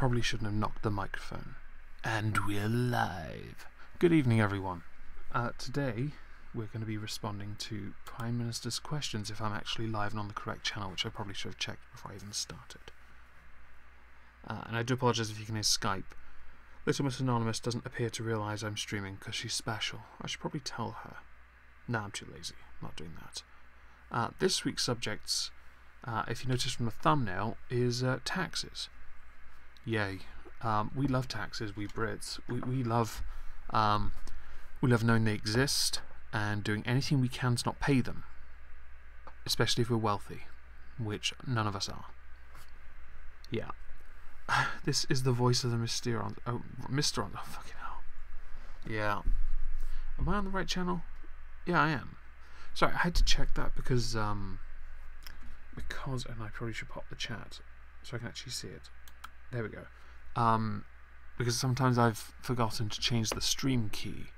probably shouldn't have knocked the microphone. And we're live. Good evening, everyone. Today, we're going to be responding to Prime Minister's questions if I'm actually live and on the correct channel, which I probably should have checked before I even started. And I do apologise if you can hear Skype. Little Miss Anonymous doesn't appear to realise I'm streaming because she's special. I should probably tell her. No, I'm too lazy. I'm not doing that. This week's subjects, if you notice from the thumbnail, is taxes. Yay. We love taxes, we Brits. We love knowing they exist and doing anything we can to not pay them. Especially if we're wealthy, which none of us are. Yeah. This is the voice of the Mysteron. Oh, Mysteron. Oh, fucking hell. Yeah. Am I on the right channel? Yeah, I am. Sorry, I had to check that because, and I probably should pop the chat so I can actually see it. There we go. Because sometimes I've forgotten to change the stream key,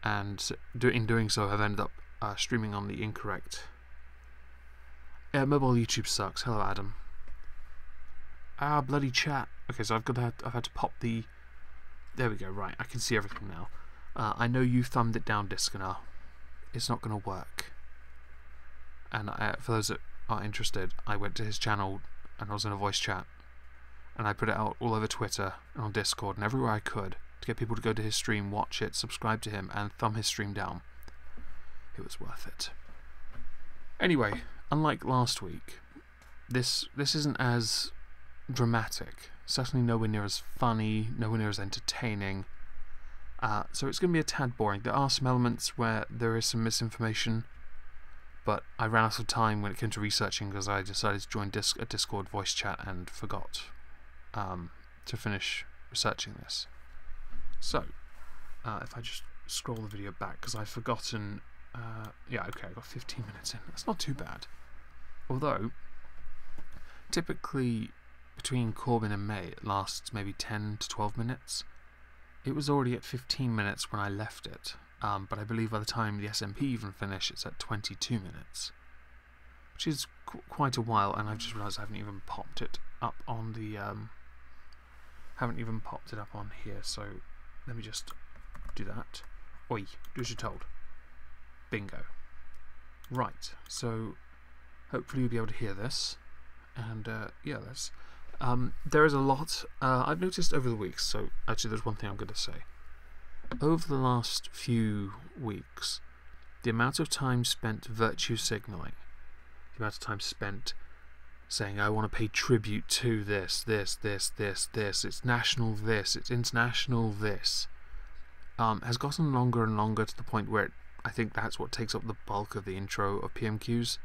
and in doing so, I've ended up streaming on the incorrect. Yeah, mobile YouTube sucks. Hello, Adam. Bloody chat. Okay, so I've had to pop the. There we go. Right, I can see everything now. I know you thumbed it down, Disconer. It's not going to work. And for those that are interested, I went to his channel and I was in a voice chat, and I put it out all over Twitter and on Discord and everywhere I could to get people to go to his stream, watch it, subscribe to him, and thumb his stream down. It was worth it. Anyway, unlike last week, this isn't as dramatic. Certainly nowhere near as funny, nowhere near as entertaining. So it's going to be a tad boring. There are some elements where there is some misinformation, but I ran out of time when it came to researching because I decided to join a Discord voice chat and forgot to finish researching this. So, if I just scroll the video back, because I've forgotten. Yeah, okay, I got 15 minutes in. That's not too bad. Although, typically between Corbyn and May, it lasts maybe 10 to 12 minutes. It was already at 15 minutes when I left it, but I believe by the time the SNP even finish, it's at 22 minutes, which is quite a while. And I've just realised I haven't even popped it up on the here. So let me just do that. Oi, do as you're told. Bingo. Right. So hopefully you'll be able to hear this, and yeah, let's. There is a lot I've noticed over the weeks, so actually there's one thing I'm going to say. Over the last few weeks, the amount of time spent virtue signalling, the amount of time spent saying I want to pay tribute to this, it's national this, it's international this, has gotten longer and longer to the point where I think that's what takes up the bulk of the intro of PMQs.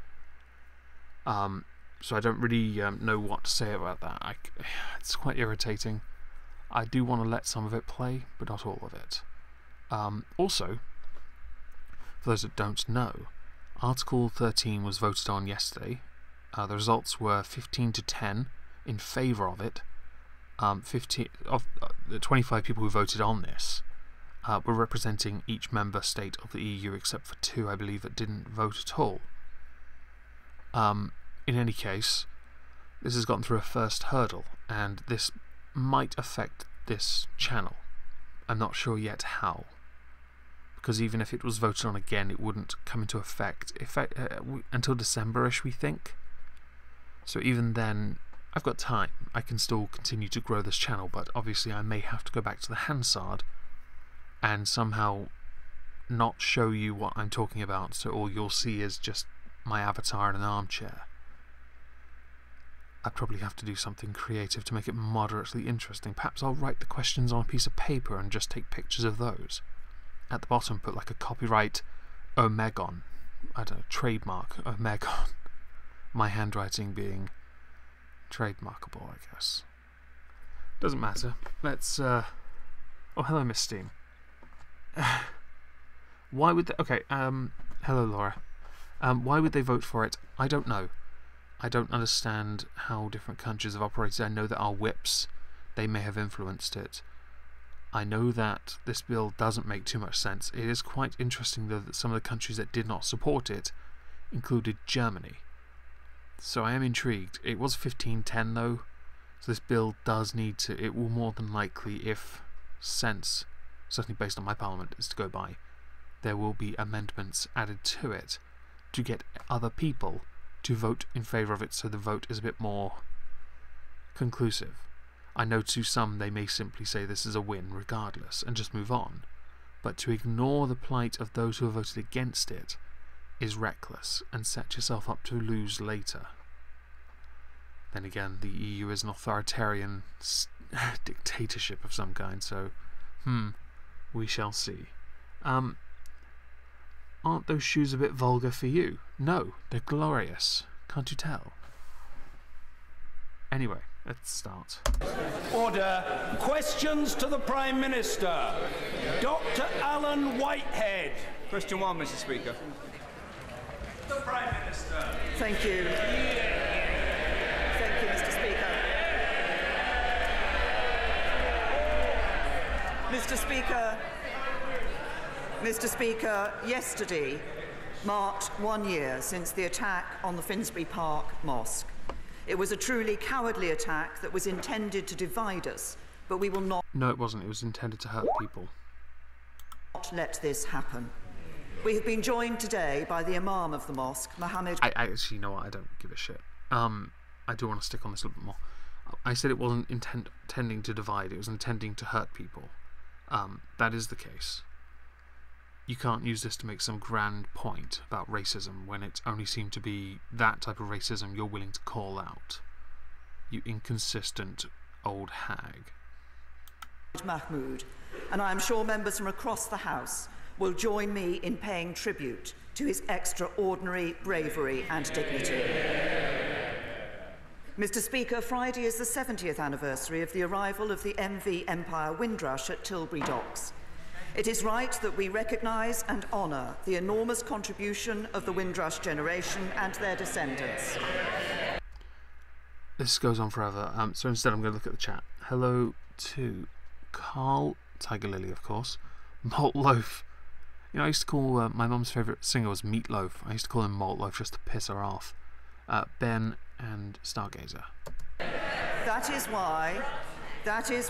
So I don't really know what to say about that. It's quite irritating. I do want to let some of it play, but not all of it. Also, for those that don't know, Article 13 was voted on yesterday. The results were 15 to 10 in favour of it. 15 of the 25 people who voted on this were representing each member state of the EU, except for 2, I believe, that didn't vote at all. In any case, this has gotten through a first hurdle, and this might affect this channel. I'm not sure yet how, because even if it was voted on again, it wouldn't come into effect until December-ish, we think. So even then, I've got time. I can still continue to grow this channel, but obviously I may have to go back to the Hansard and somehow not show you what I'm talking about, so all you'll see is just my avatar in an armchair. I'd probably have to do something creative to make it moderately interesting. Perhaps I'll write the questions on a piece of paper and just take pictures of those. At the bottom, put like a copyright Omegon. I don't know, trademark Omegon. My handwriting being trademarkable, I guess. Doesn't matter. Let's, Oh, hello, Miss Steam. Why would they... Okay, hello, Laura. Why would they vote for it? I don't know. I don't understand how different countries have operated. I know that our whips, they may have influenced it. I know that this bill doesn't make too much sense. It is quite interesting, though, that some of the countries that did not support it included Germany. So I am intrigued. It was 15-10, though, So this bill does need to, it will more than likely, if sense, certainly based on my parliament, is to go by, there will be amendments added to it to get other people to vote in favour of it, so the vote is a bit more conclusive. I know to some they may simply say this is a win regardless and just move on, but to ignore the plight of those who have voted against it is reckless and set yourself up to lose later. Then again, the EU is an authoritarian dictatorship of some kind, so we shall see. Aren't those shoes a bit vulgar for you? No, they're glorious. Can't you tell? Anyway, let's start. Order. Questions to the Prime Minister. Dr. Alan Whitehead. Question 1, Mr. Speaker. The Prime Minister. Thank you. Thank you, Mr. Speaker. Mr. Speaker, yesterday marked 1 year since the attack on the Finsbury Park Mosque. It was a truly cowardly attack that was intended to divide us, but we will not... No, it wasn't. It was intended to hurt people. ...not let this happen. We have been joined today by the Imam of the mosque, Mohammed... I actually, you know what, I don't give a shit. I do want to stick on this a little bit more. I said it wasn't intending to divide, it was intending to hurt people. That is the case. You can't use this to make some grand point about racism when it only seemed to be that type of racism you're willing to call out. You inconsistent old hag. Mahmood, and I am sure members from across the House will join me in paying tribute to his extraordinary bravery and dignity. Mr. Speaker, Friday is the 70th anniversary of the arrival of the MV Empire Windrush at Tilbury Docks. It is right that we recognise and honour the enormous contribution of the Windrush generation and their descendants. This goes on forever, so instead I'm going to look at the chat. Hello to Carl, Tiger Lily of course, Malt Loaf. You know, I used to call my mum's favourite singer was Meatloaf. I used to call him Malt Loaf just to piss her off. Ben and Stargazer. That is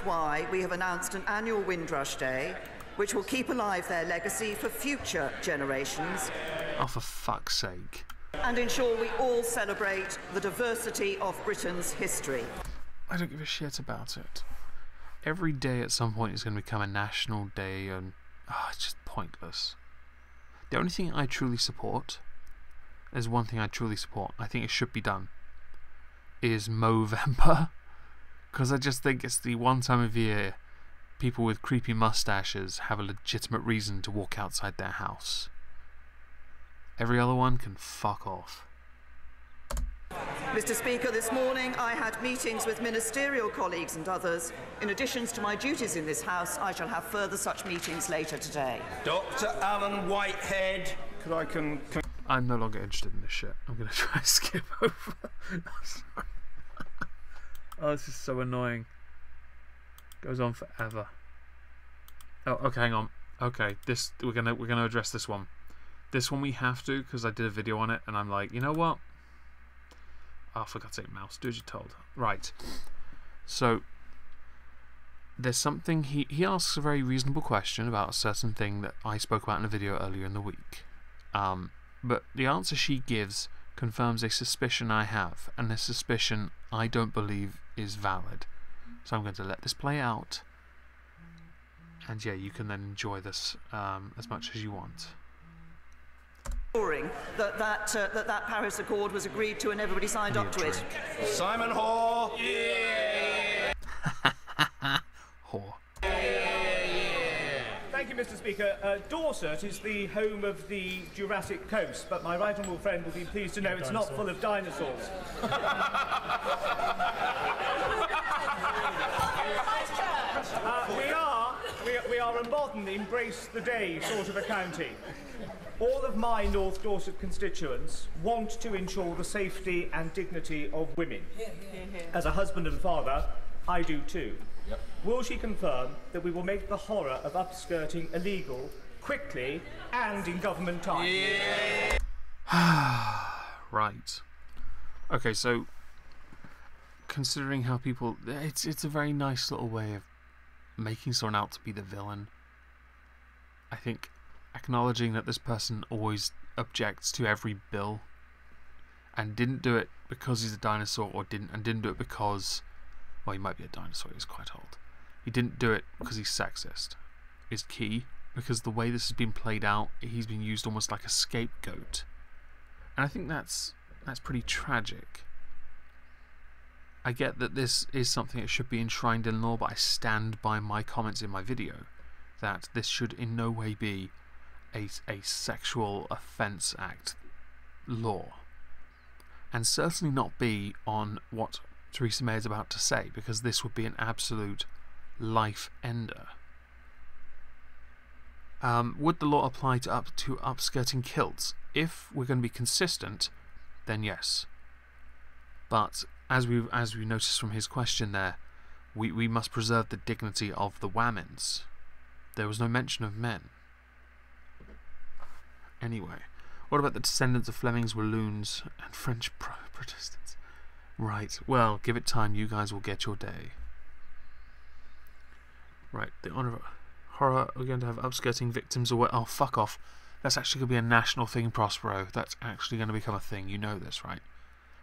why we have announced an annual Windrush Day, which will keep alive their legacy for future generations. Oh, for fuck's sake. And ensure we all celebrate the diversity of Britain's history. I don't give a shit about it. Every day at some point is going to become a national day and it's just pointless. The only thing I truly support, there's one thing I truly support, I think it should be done, is Movember. Because I just think it's the one time of year people with creepy mustaches have a legitimate reason to walk outside their house. Every other one can fuck off. Mr. Speaker, this morning I had meetings with ministerial colleagues and others. In addition to my duties in this House, I shall have further such meetings later today. Dr. Alan Whitehead. Could I I'm no longer interested in this shit. I'm going to try and skip over. Sorry. Oh, this is so annoying. Goes on forever. Oh, okay, hang on. Okay, this we're gonna address this one. This one we have to, because I did a video on it, and I'm like, you know what? Oh, for God's sake, mouse, do as you're told. Right. So there's something he asks a very reasonable question about a certain thing that I spoke about in a video earlier in the week. But the answer she gives confirms a suspicion I have, and this suspicion I don't believe is valid. So I'm going to let this play out, and yeah, you can then enjoy this as much as you want. That Paris Accord was agreed to and everybody signed up to it. Simon Hoare. Yeah. Whore. Thank you, Mr. Speaker. Dorset is the home of the Jurassic Coast, but my right honourable friend will be pleased to know it's not full of dinosaurs. We are a modern, embrace the day sort of a county. All of my North Dorset constituents want to ensure the safety and dignity of women. As a husband and father, I do too. Yep. Will she confirm that we will make the horror of upskirting illegal quickly and in government time? Yeah. Right. Okay, so considering how people... It's a very nice little way of making someone out to be the villain. I think acknowledging that this person always objects to every bill and didn't do it because he's a dinosaur, or didn't do it because, well, he might be a dinosaur, he's quite old. He didn't do it because he's sexist, is key, because the way this has been played out, he's been used almost like a scapegoat. And I think that's pretty tragic. I get that this is something that should be enshrined in law, but I stand by my comments in my video that this should in no way be a Sexual Offence Act law. And certainly not be on what Theresa May is about to say, because this would be an absolute life ender. Would the law apply to upskirting kilts? If we're going to be consistent, then yes. But as we noticed from his question there, we must preserve the dignity of the women's. There was no mention of men. Anyway, what about the descendants of Flemings, Walloons, and French Protestants? Right, well, give it time, you guys will get your day. Right, the honour of horror, we're going to have upskirting victims away. Oh, fuck off. That's actually going to be a national thing, Prospero. That's actually going to become a thing, you know this, right?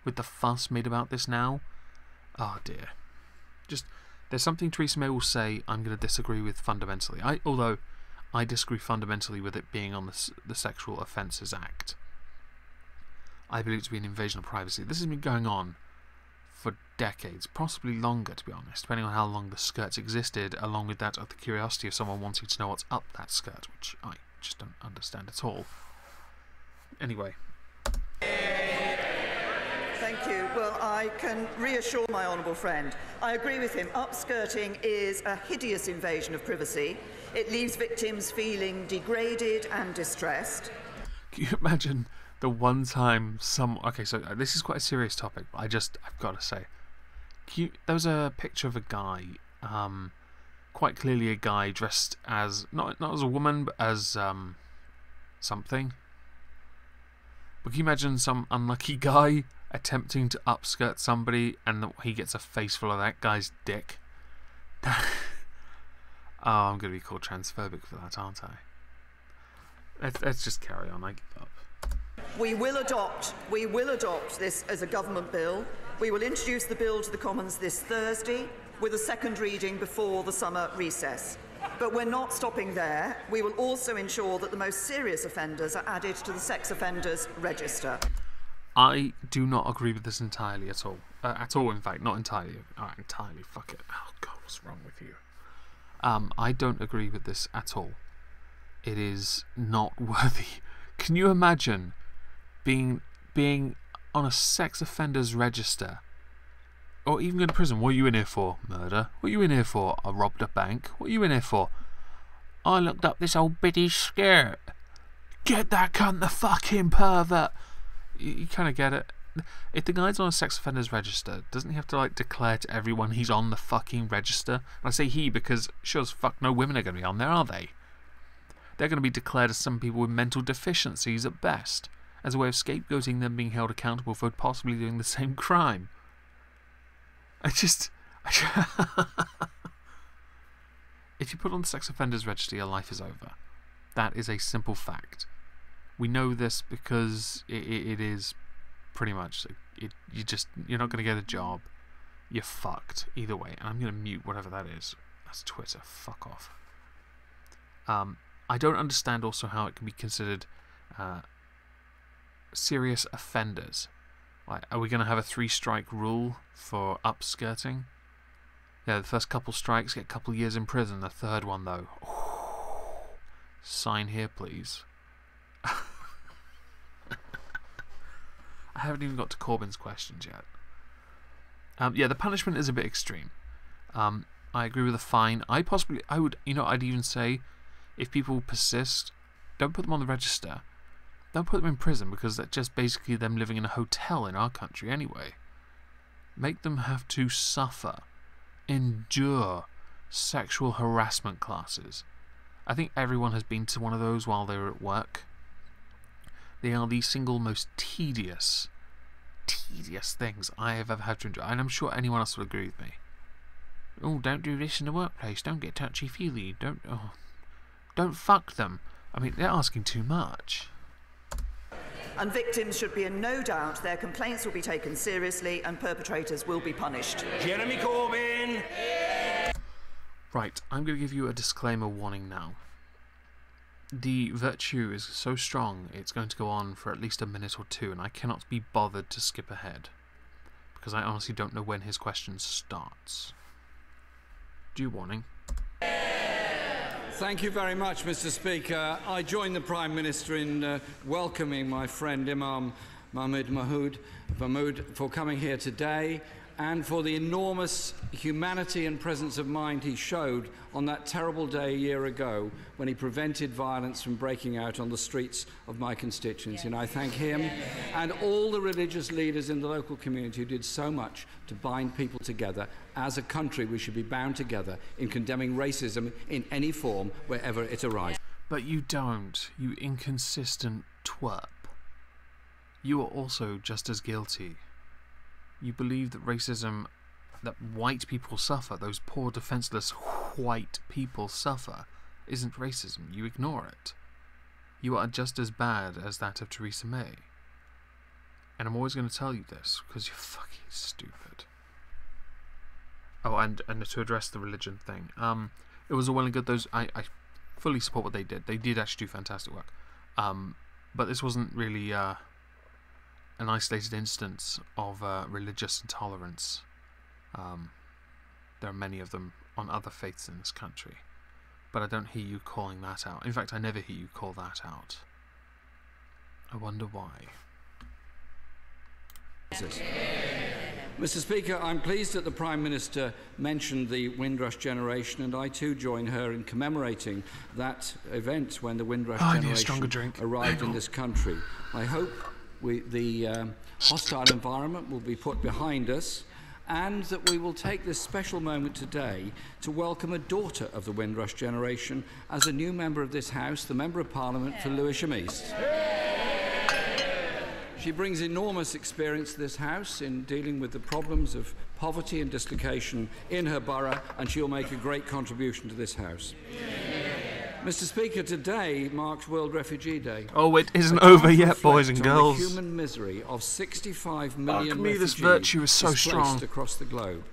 With the fuss made about this now? Oh dear. Just, there's something Theresa May will say I'm going to disagree with fundamentally. Although I disagree fundamentally with it being on the Sexual Offences Act. I believe it to be an invasion of privacy. This has been going on for decades, possibly longer, to be honest, depending on how long the skirts existed, along with that of the curiosity of someone wanting to know what's up that skirt, which I just don't understand at all. Anyway. Thank you. Well, I can reassure my honourable friend. I agree with him. Upskirting is a hideous invasion of privacy. It leaves victims feeling degraded and distressed. Can you imagine the one time okay, so this is quite a serious topic, but I've got to say, there was a picture of a guy, quite clearly a guy dressed as, not as a woman, but as something. But can you imagine some unlucky guy attempting to upskirt somebody and he gets a face full of that guy's dick? Oh, I'm going to be called transphobic for that, aren't I? Let's just carry on. I give up. We will adopt this as a government bill. We will introduce the bill to the Commons this Thursday with a second reading before the summer recess. But we're not stopping there. We will also ensure that the most serious offenders are added to the sex offenders register. I do not agree with this entirely at all. In fact, not entirely. Entirely, fuck it. Oh God, what's wrong with you? I don't agree with this at all. It is not worthy. Can you imagine being on a sex offenders register, or even going to prison? What are you in here for? Murder. What are you in here for? I robbed a bank. What are you in here for? I looked up this old biddy's skirt. Get that cunt the fucking pervert. You kind of get it. If the guy's on a sex offenders register, doesn't he have to like declare to everyone he's on the fucking register? And I say he because sure as fuck no women are going to be on there, are they? They're going to be declared as some people with mental deficiencies at best, as a way of scapegoating them being held accountable for possibly doing the same crime. If you put on the sex offenders register, your life is over. That is a simple fact. We know this because it is pretty much, you're not going to get a job. You're fucked either way. And I'm going to mute whatever that is. That's Twitter. Fuck off. I don't understand also how it can be considered serious offenders. Like, are we going to have a 3-strike rule for upskirting? Yeah, the first couple strikes get a couple years in prison. The third one, though, sign here, please. I haven't even got to Corbyn's questions yet. Yeah, the punishment is a bit extreme. I agree with the fine. I'd even say, if people persist, don't put them on the register. Don't put them in prison, because that's just basically them living in a hotel in our country anyway. Make them have to suffer, endure sexual harassment classes. I think everyone has been to one of those while they were at work. They are the single most tedious tedious things I have ever had to enjoy, and I'm sure anyone else will agree with me. Oh, don't do this in the workplace. Don't get touchy-feely. Don't fuck them. I mean, they're asking too much. And victims should be in no doubt their complaints will be taken seriously and perpetrators will be punished. Jeremy Corbyn. Right, I'm going to give you a disclaimer warning now. The virtue is so strong, it's going to go on for at least a minute or two, and I cannot be bothered to skip ahead, because I honestly don't know when his question starts. Due warning. Thank you very much, Mr. Speaker. I join the Prime Minister in welcoming my friend Imam Mahmood for coming here today and for the enormous humanity and presence of mind he showed on that terrible day a year ago when he prevented violence from breaking out on the streets of my constituency. And I thank him and all the religious leaders in the local community who did so much to bind people together. As a country, we should be bound together in condemning racism in any form, wherever it arises. But you don't, you inconsistent twerp. You are also just as guilty. You believe that racism that white people suffer, those poor defenseless white people suffer, isn't racism. You ignore it. You are just as bad as that of Theresa May. And I'm always going to tell you this, because you're fucking stupid. Oh, and to address the religion thing, it was all well and good. I fully support what they did. They did actually do fantastic work. But this wasn't really an isolated instance of religious intolerance. There are many of them on other faiths in this country, but I don't hear you calling that out. In fact, I never hear you call that out. I wonder why. Mr. Speaker, I'm pleased that the Prime Minister mentioned the Windrush generation, and I too join her in commemorating that event when the Windrush generation arrived in this country. I hope the hostile environment will be put behind us, and that we will take this special moment today to welcome a daughter of the Windrush generation as a new member of this House, the Member of Parliament for Lewisham East. She brings enormous experience to this House in dealing with the problems of poverty and dislocation in her borough, and she'll make a great contribution to this House. Mr. Speaker, today marks World Refugee Day. Oh, it isn't over yet, boys and girls. The human misery of 65 million refugees this virtue is so strong across the globe.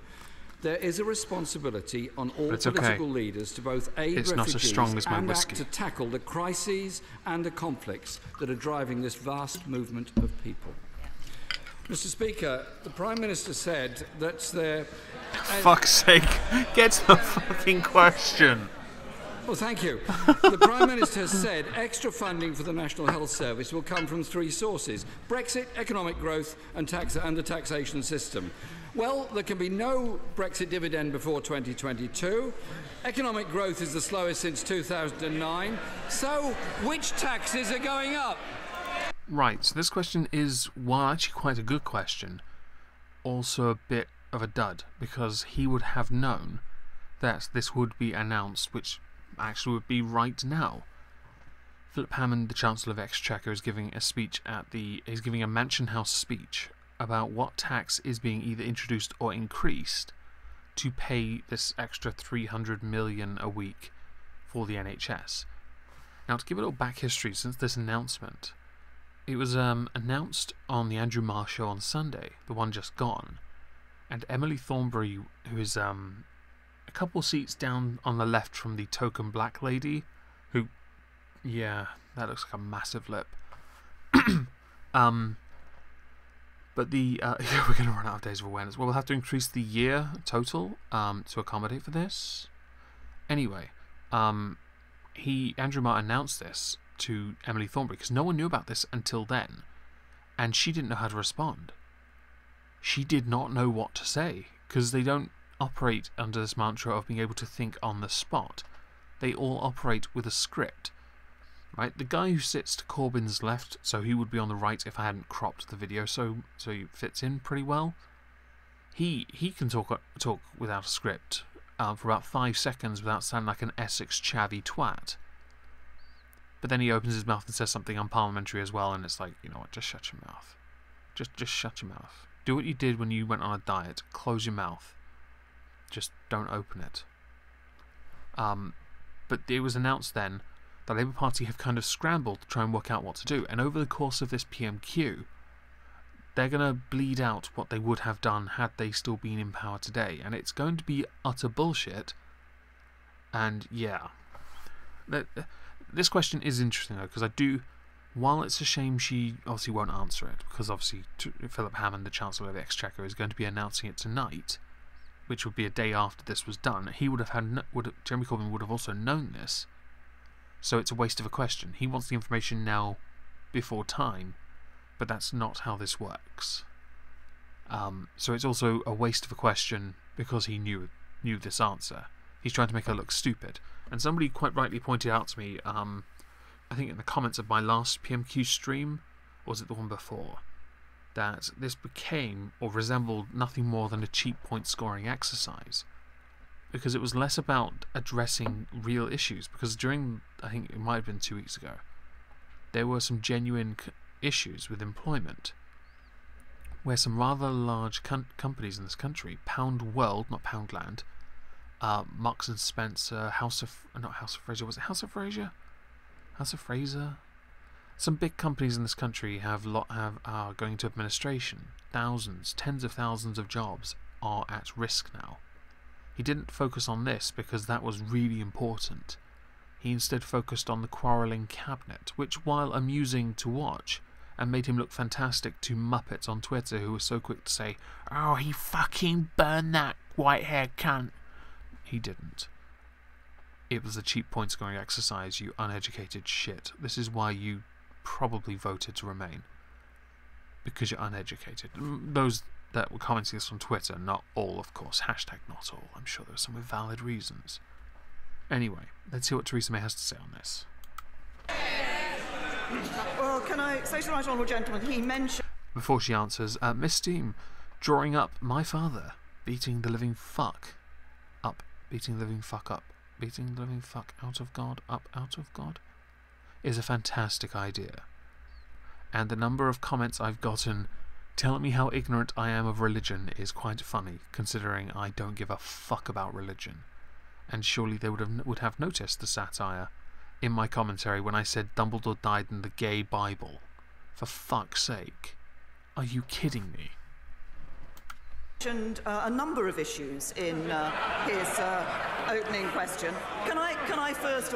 There is a responsibility on all political leaders to both aid refugees and act to tackle the crises and the conflicts that are driving this vast movement of people. Mr. Speaker, the Prime Minister said that there... For fuck's sake, get to the fucking question. Well, thank you. The Prime Minister has said extra funding for the National Health Service will come from three sources: Brexit, economic growth and the taxation system. Well, there can be no Brexit dividend before 2022. Economic growth is the slowest since 2009. So, which taxes are going up? Right, so this question is, well, actually quite a good question. Also a bit of a dud, because he would have known that this would be announced, which actually would be right now. Philip Hammond, the Chancellor of Exchequer, is giving a speech he's giving a Mansion House speech about what tax is being either introduced or increased to pay this extra 300 million a week for the NHS. Now, to give a little back history since this announcement, it was announced on the Andrew Marr show on Sunday, the one just gone, and Emily Thornberry, who is a couple seats down on the left from the token black lady, who, yeah, that looks like a massive lip. But the we're going to run out of days of awareness. Well, we'll have to increase the year total to accommodate for this. Anyway, Andrew Marr announced this to Emily Thornberry because no one knew about this until then, and she didn't know how to respond. She did not know what to say because they don't operate under this mantra of being able to think on the spot. They all operate with a script. Right, the guy who sits to Corbyn's left, so he would be on the right if I hadn't cropped the video, so he fits in pretty well. He can talk without a script for about 5 seconds without sounding like an Essex chavvy twat. But then he opens his mouth and says something unparliamentary as well, and it's like, you know what, just shut your mouth. Just shut your mouth. Do what you did when you went on a diet. Close your mouth. Just don't open it. But it was announced then the Labour Party have kind of scrambled to try and work out what to do. And over the course of this PMQ, they're going to bleed out what they would have done had they still been in power today. And it's going to be utter bullshit. And yeah. This question is interesting though, because while it's a shame she obviously won't answer it, because obviously Philip Hammond, the Chancellor of the Exchequer, is going to be announcing it tonight, which would be a day after this was done. He would have Jeremy Corbyn would have also known this, so it's a waste of a question. He wants the information now, before time, but that's not how this works. So it's also a waste of a question because he knew this answer. He's trying to make her look stupid, and somebody quite rightly pointed out to me, I think in the comments of my last PMQ stream, or was it the one before, that this became or resembled nothing more than a cheap point scoring exercise, because it was less about addressing real issues, because during, I think it might have been 2 weeks ago, there were some genuine issues with employment, where some rather large companies in this country, Pound World, not Poundland, Marks and Spencer, House of Fraser, was it House of Fraser? House of Fraser? Some big companies in this country are going into administration. Thousands, tens of thousands of jobs are at risk now. He didn't focus on this because that was really important. He instead focused on the quarrelling cabinet, which, while amusing to watch, and made him look fantastic to Muppets on Twitter who were so quick to say, "Oh, he fucking burned that white-haired cunt." He didn't. It was a cheap point-scoring exercise, you uneducated shit. This is why you probably voted to remain. Because you're uneducated. Those that were commenting this on Twitter, not all, of course. Hashtag not all. I'm sure there were some with valid reasons. Anyway, let's hear what Theresa May has to say on this. Well, can I say to the right honourable gentleman, he mentioned... Before she answers, Miss Steam, drawing up my father, beating the living fuck up, beating the living fuck up, beating the living fuck out of God, up out of God, is a fantastic idea. And the number of comments I've gotten telling me how ignorant I am of religion is quite funny, considering I don't give a fuck about religion. And surely they would have noticed the satire in my commentary when I said Dumbledore died in the gay Bible. For fuck's sake. Are you kidding me? Mentioned a number of issues in his opening question. Can I first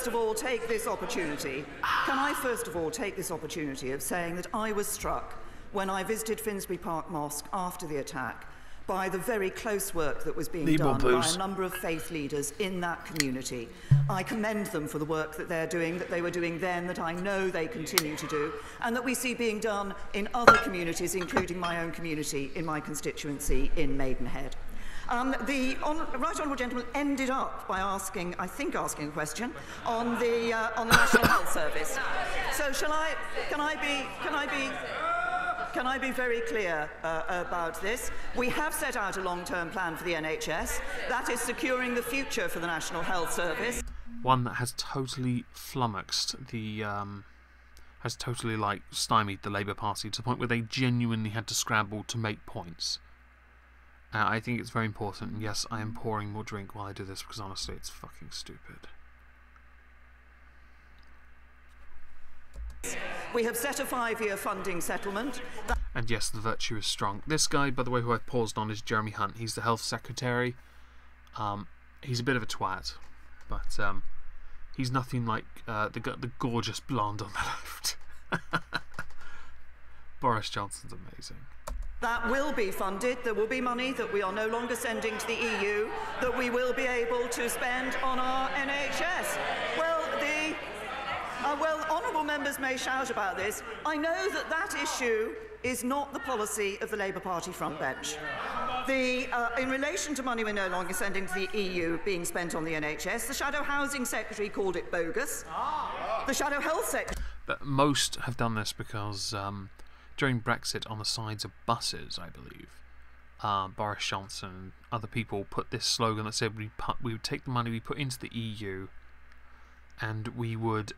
of all take this opportunity? Can I first of all take this opportunity of saying that I was struck when I visited Finsbury Park Mosque after the attack by the very close work that was being done by a number of faith leaders in that community. I commend them for the work that they're doing, that they were doing then, that I know they continue to do, and that we see being done in other communities, including my own community in my constituency in Maidenhead. The right honourable gentleman ended up by asking a question on the National Health Service. So can I be very clear about this? We have set out a long-term plan for the NHS. That is securing the future for the National Health Service. One that has totally flummoxed has totally stymied the Labour Party to the point where they genuinely had to scramble to make points. I think it's very important, and yes, I am pouring more drink while I do this because honestly it's fucking stupid. We have set a 5-year funding settlement. And yes, the virtue is strong. This guy, by the way, who I've paused on is Jeremy Hunt. He's the Health Secretary. He's a bit of a twat, but he's nothing like the gorgeous blonde on the left. Boris Johnson's amazing. That will be funded. There will be money that we are no longer sending to the EU that we will be able to spend on our NHS. Well, honourable members may shout about this. I know that issue is not the policy of the Labour Party frontbench. In relation to money we're no longer sending to the EU being spent on the NHS, the Shadow Housing Secretary called it bogus. The Shadow Health Secretary... But most have done this because during Brexit on the sides of buses, I believe, Boris Johnson and other people put this slogan that said we would take the money we put into the EU and we would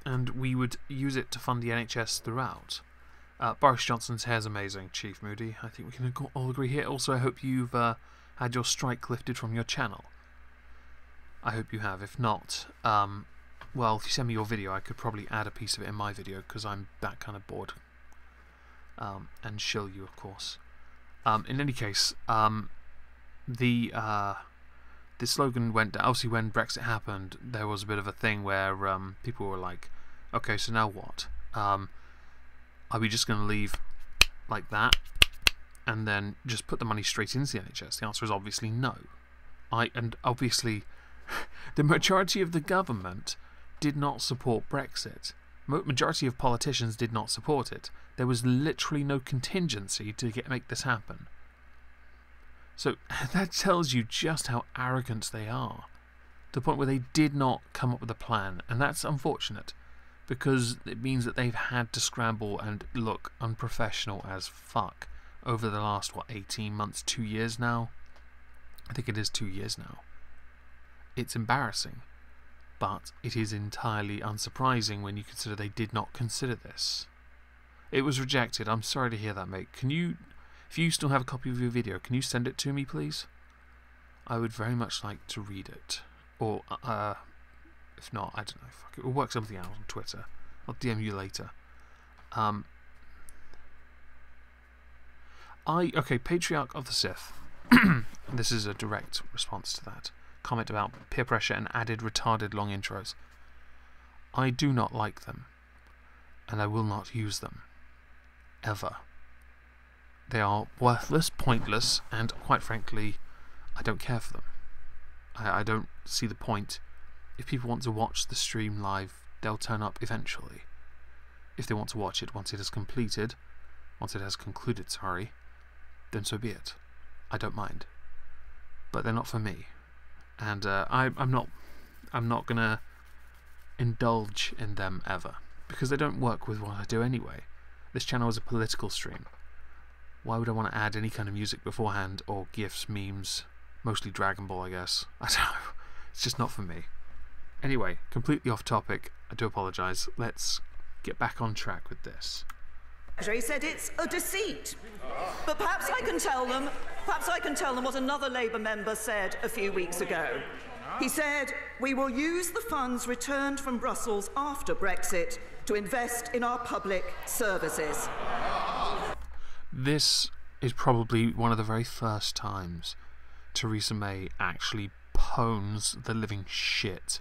and we would use it to fund the NHS throughout. Boris Johnson's hair's amazing, Chief Moody. I think we can all agree here. Also, I hope you've had your strike lifted from your channel. I hope you have. If not, well, if you send me your video, I could probably add a piece of it in my video, because I'm that kind of bored. And show you, of course. In any case, the slogan went down. Obviously, when Brexit happened, there was a bit of a thing where people were like, okay, so now what? Are we just going to leave like that and then just put the money straight into the NHS? The answer is obviously no. And obviously, the majority of the government did not support Brexit. Majority of politicians did not support it. There was literally no contingency to make this happen. So that tells you just how arrogant they are, to the point where they did not come up with a plan, and that's unfortunate, because it means that they've had to scramble and look unprofessional as fuck over the last, what, 18 months, 2 years now? I think it is 2 years now. It's embarrassing, but it is entirely unsurprising when you consider they did not consider this. It was rejected. I'm sorry to hear that, mate. Can you, if you still have a copy of your video, can you send it to me, please? I would very much like to read it. Or, if not, I don't know, fuck it. We'll work something out on Twitter. I'll DM you later. Okay, Patriarch of the Sith. This is a direct response to that. Comment about peer pressure and added retarded long intros. I do not like them, and I will not use them. Ever. They are worthless, pointless, and quite frankly, I don't care for them. I don't see the point. If people want to watch the stream live, they'll turn up eventually. If they want to watch it once it is completed, once it has concluded, sorry, then so be it. I don't mind. But they're not for me. And I'm not gonna indulge in them ever, because they don't work with what I do anyway. This channel is a political stream. Why would I want to add any kind of music beforehand, or GIFs, memes, mostly Dragon Ball, I guess? I don't know. It's just not for me. Anyway, completely off topic. I do apologise. Let's get back on track with this. He said it's a deceit. But perhaps I can tell them what another Labour member said a few weeks ago. He said, we will use the funds returned from Brussels after Brexit to invest in our public services. This is probably one of the very first times Theresa May actually pwns the living shit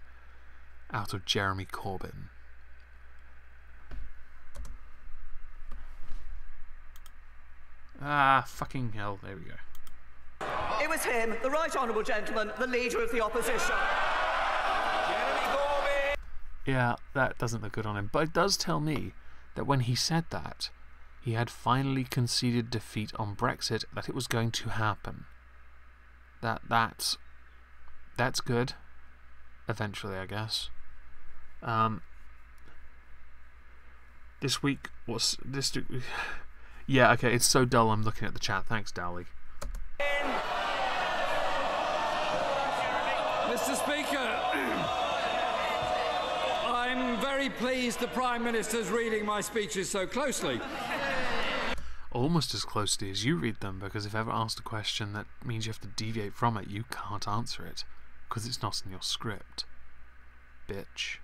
out of Jeremy Corbyn. Ah, fucking hell, there we go. It was him, the right honourable gentleman, the leader of the opposition. Yeah, that doesn't look good on him. But it does tell me that when he said that, he had finally conceded defeat on Brexit, that it was going to happen. That's good. Eventually, I guess. This week was this. Yeah, okay, it's so dull I'm looking at the chat. Thanks, Dowley. Mr. Speaker, I'm very pleased the Prime Minister's reading my speeches so closely. Almost as closely as you read them, because if ever asked a question that means you have to deviate from it, you can't answer it, because it's not in your script. Bitch.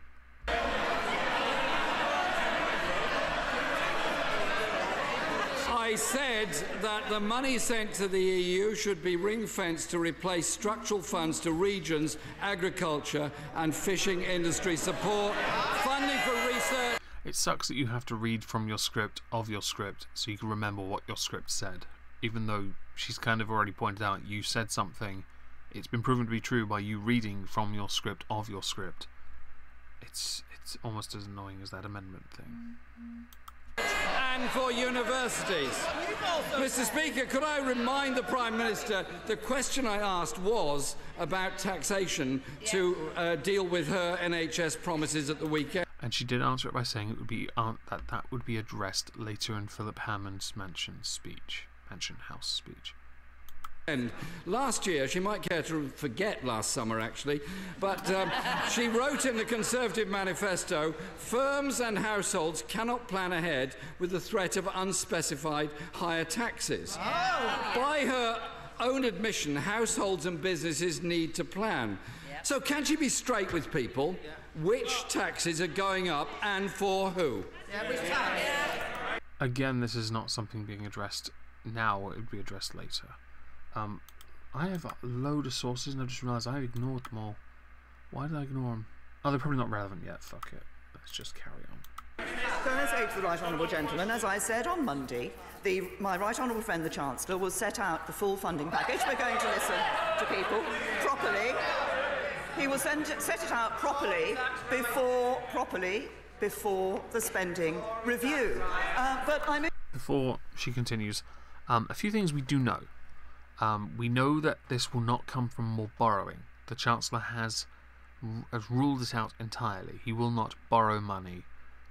I said that the money sent to the EU should be ring-fenced to replace structural funds to regions, agriculture and fishing industry support, funding for research. It sucks that you have to read from your script of your script so you can remember what your script said. Even though she's kind of already pointed out you said something, it's been proven to be true by you reading from your script of your script. It's almost as annoying as that amendment thing. And for universities. Mr. Speaker, could I remind the Prime Minister the question I asked was about taxation to deal with her NHS promises at the weekend. And she did answer it by saying it would be that would be addressed later in Philip Hammond's Mansion House speech. Last year, she might care to forget last summer actually, but she wrote in the Conservative manifesto, firms and households cannot plan ahead with the threat of unspecified higher taxes. Oh. By her own admission, households and businesses need to plan. Yep. So can she be straight with people? Which taxes are going up and for who? Yeah, which tax? Again, this is not something being addressed now, it would be addressed later. I have a load of sources and I just realised I ignored them all. Why did I ignore them? Oh, they're probably not relevant yet, fuck it. Let's just carry on. So I say to the Right Honourable Gentleman, as I said on Monday, my Right Honourable friend the Chancellor will set out the full funding package. We're going to listen to people properly. He will set it out properly before the spending review. Before she continues, a few things we do know. We know that this will not come from more borrowing. The Chancellor has ruled it out entirely. He will not borrow money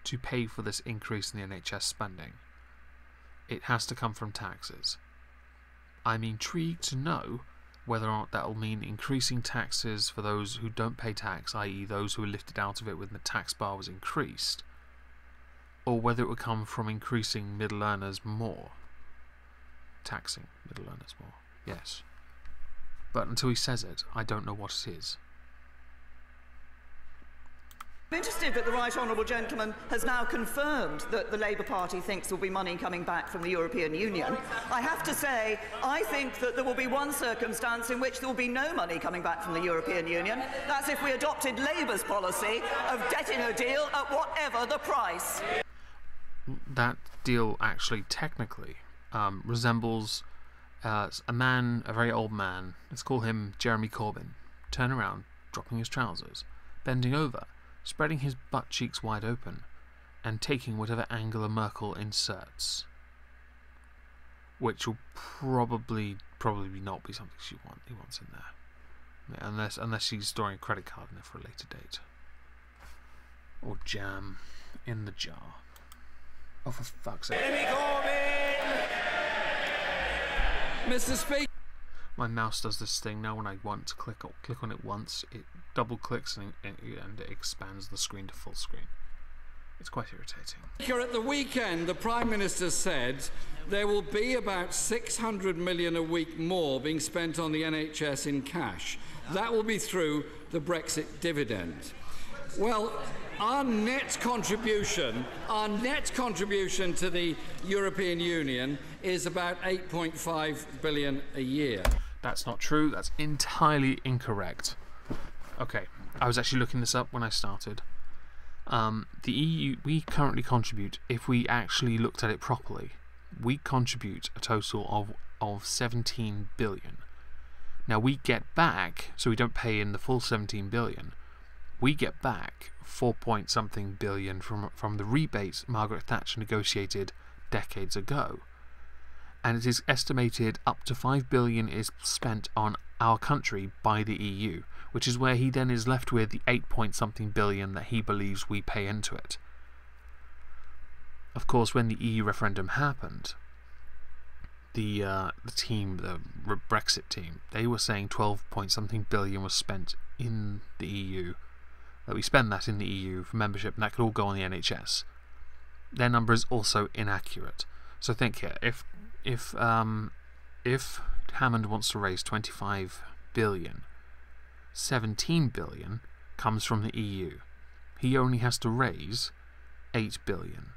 to pay for this increase in the NHS spending. It has to come from taxes. I'm intrigued to know whether or not that will mean increasing taxes for those who don't pay tax, i.e. those who were lifted out of it when the tax bar was increased, or whether it will come from increasing middle earners more. Taxing middle earners more. Yes. But until he says it, I don't know what it is. I'm interested that the Right Honourable Gentleman has now confirmed that the Labour Party thinks there will be money coming back from the European Union. I have to say, I think that there will be one circumstance in which there will be no money coming back from the European Union. That's if we adopted Labour's policy of getting a deal at whatever the price. That deal actually technically resembles a man, a very old man, let's call him Jeremy Corbyn, turn around, dropping his trousers, bending over, spreading his butt cheeks wide open, and taking whatever Angela Merkel inserts, which will probably not be something he wants in there, yeah, unless she's storing a credit card in there for a later date, or jam in the jar. Oh, for fuck's sake! Mr. Speaker. My mouse does this thing now. When I want to click on it once, it double clicks and it expands the screen to full screen. It's quite irritating. At the weekend, the Prime Minister said there will be about 600 million a week more being spent on the NHS in cash. That will be through the Brexit dividend. Well, our net contribution to the European Union is about 8.5 billion a year. That's not true. That's entirely incorrect. Okay, I was actually looking this up when I started. The EU, we currently contribute, if we actually looked at it properly, we contribute a total of 17 billion. Now we get back, so we don't pay in the full 17 billion, we get back 4-point-something billion from the rebates Margaret Thatcher negotiated decades ago. And it is estimated up to 5 billion is spent on our country by the EU, which is where he then is left with the 8-point-something billion that he believes we pay into it. Of course, when the EU referendum happened, the Brexit team, they were saying 12-point-something billion was spent in the EU, that we spend that in the EU for membership, and that could all go on the NHS. Their number is also inaccurate. So think here, if Hammond wants to raise 25 billion, 17 billion comes from the EU. He only has to raise 8 billion.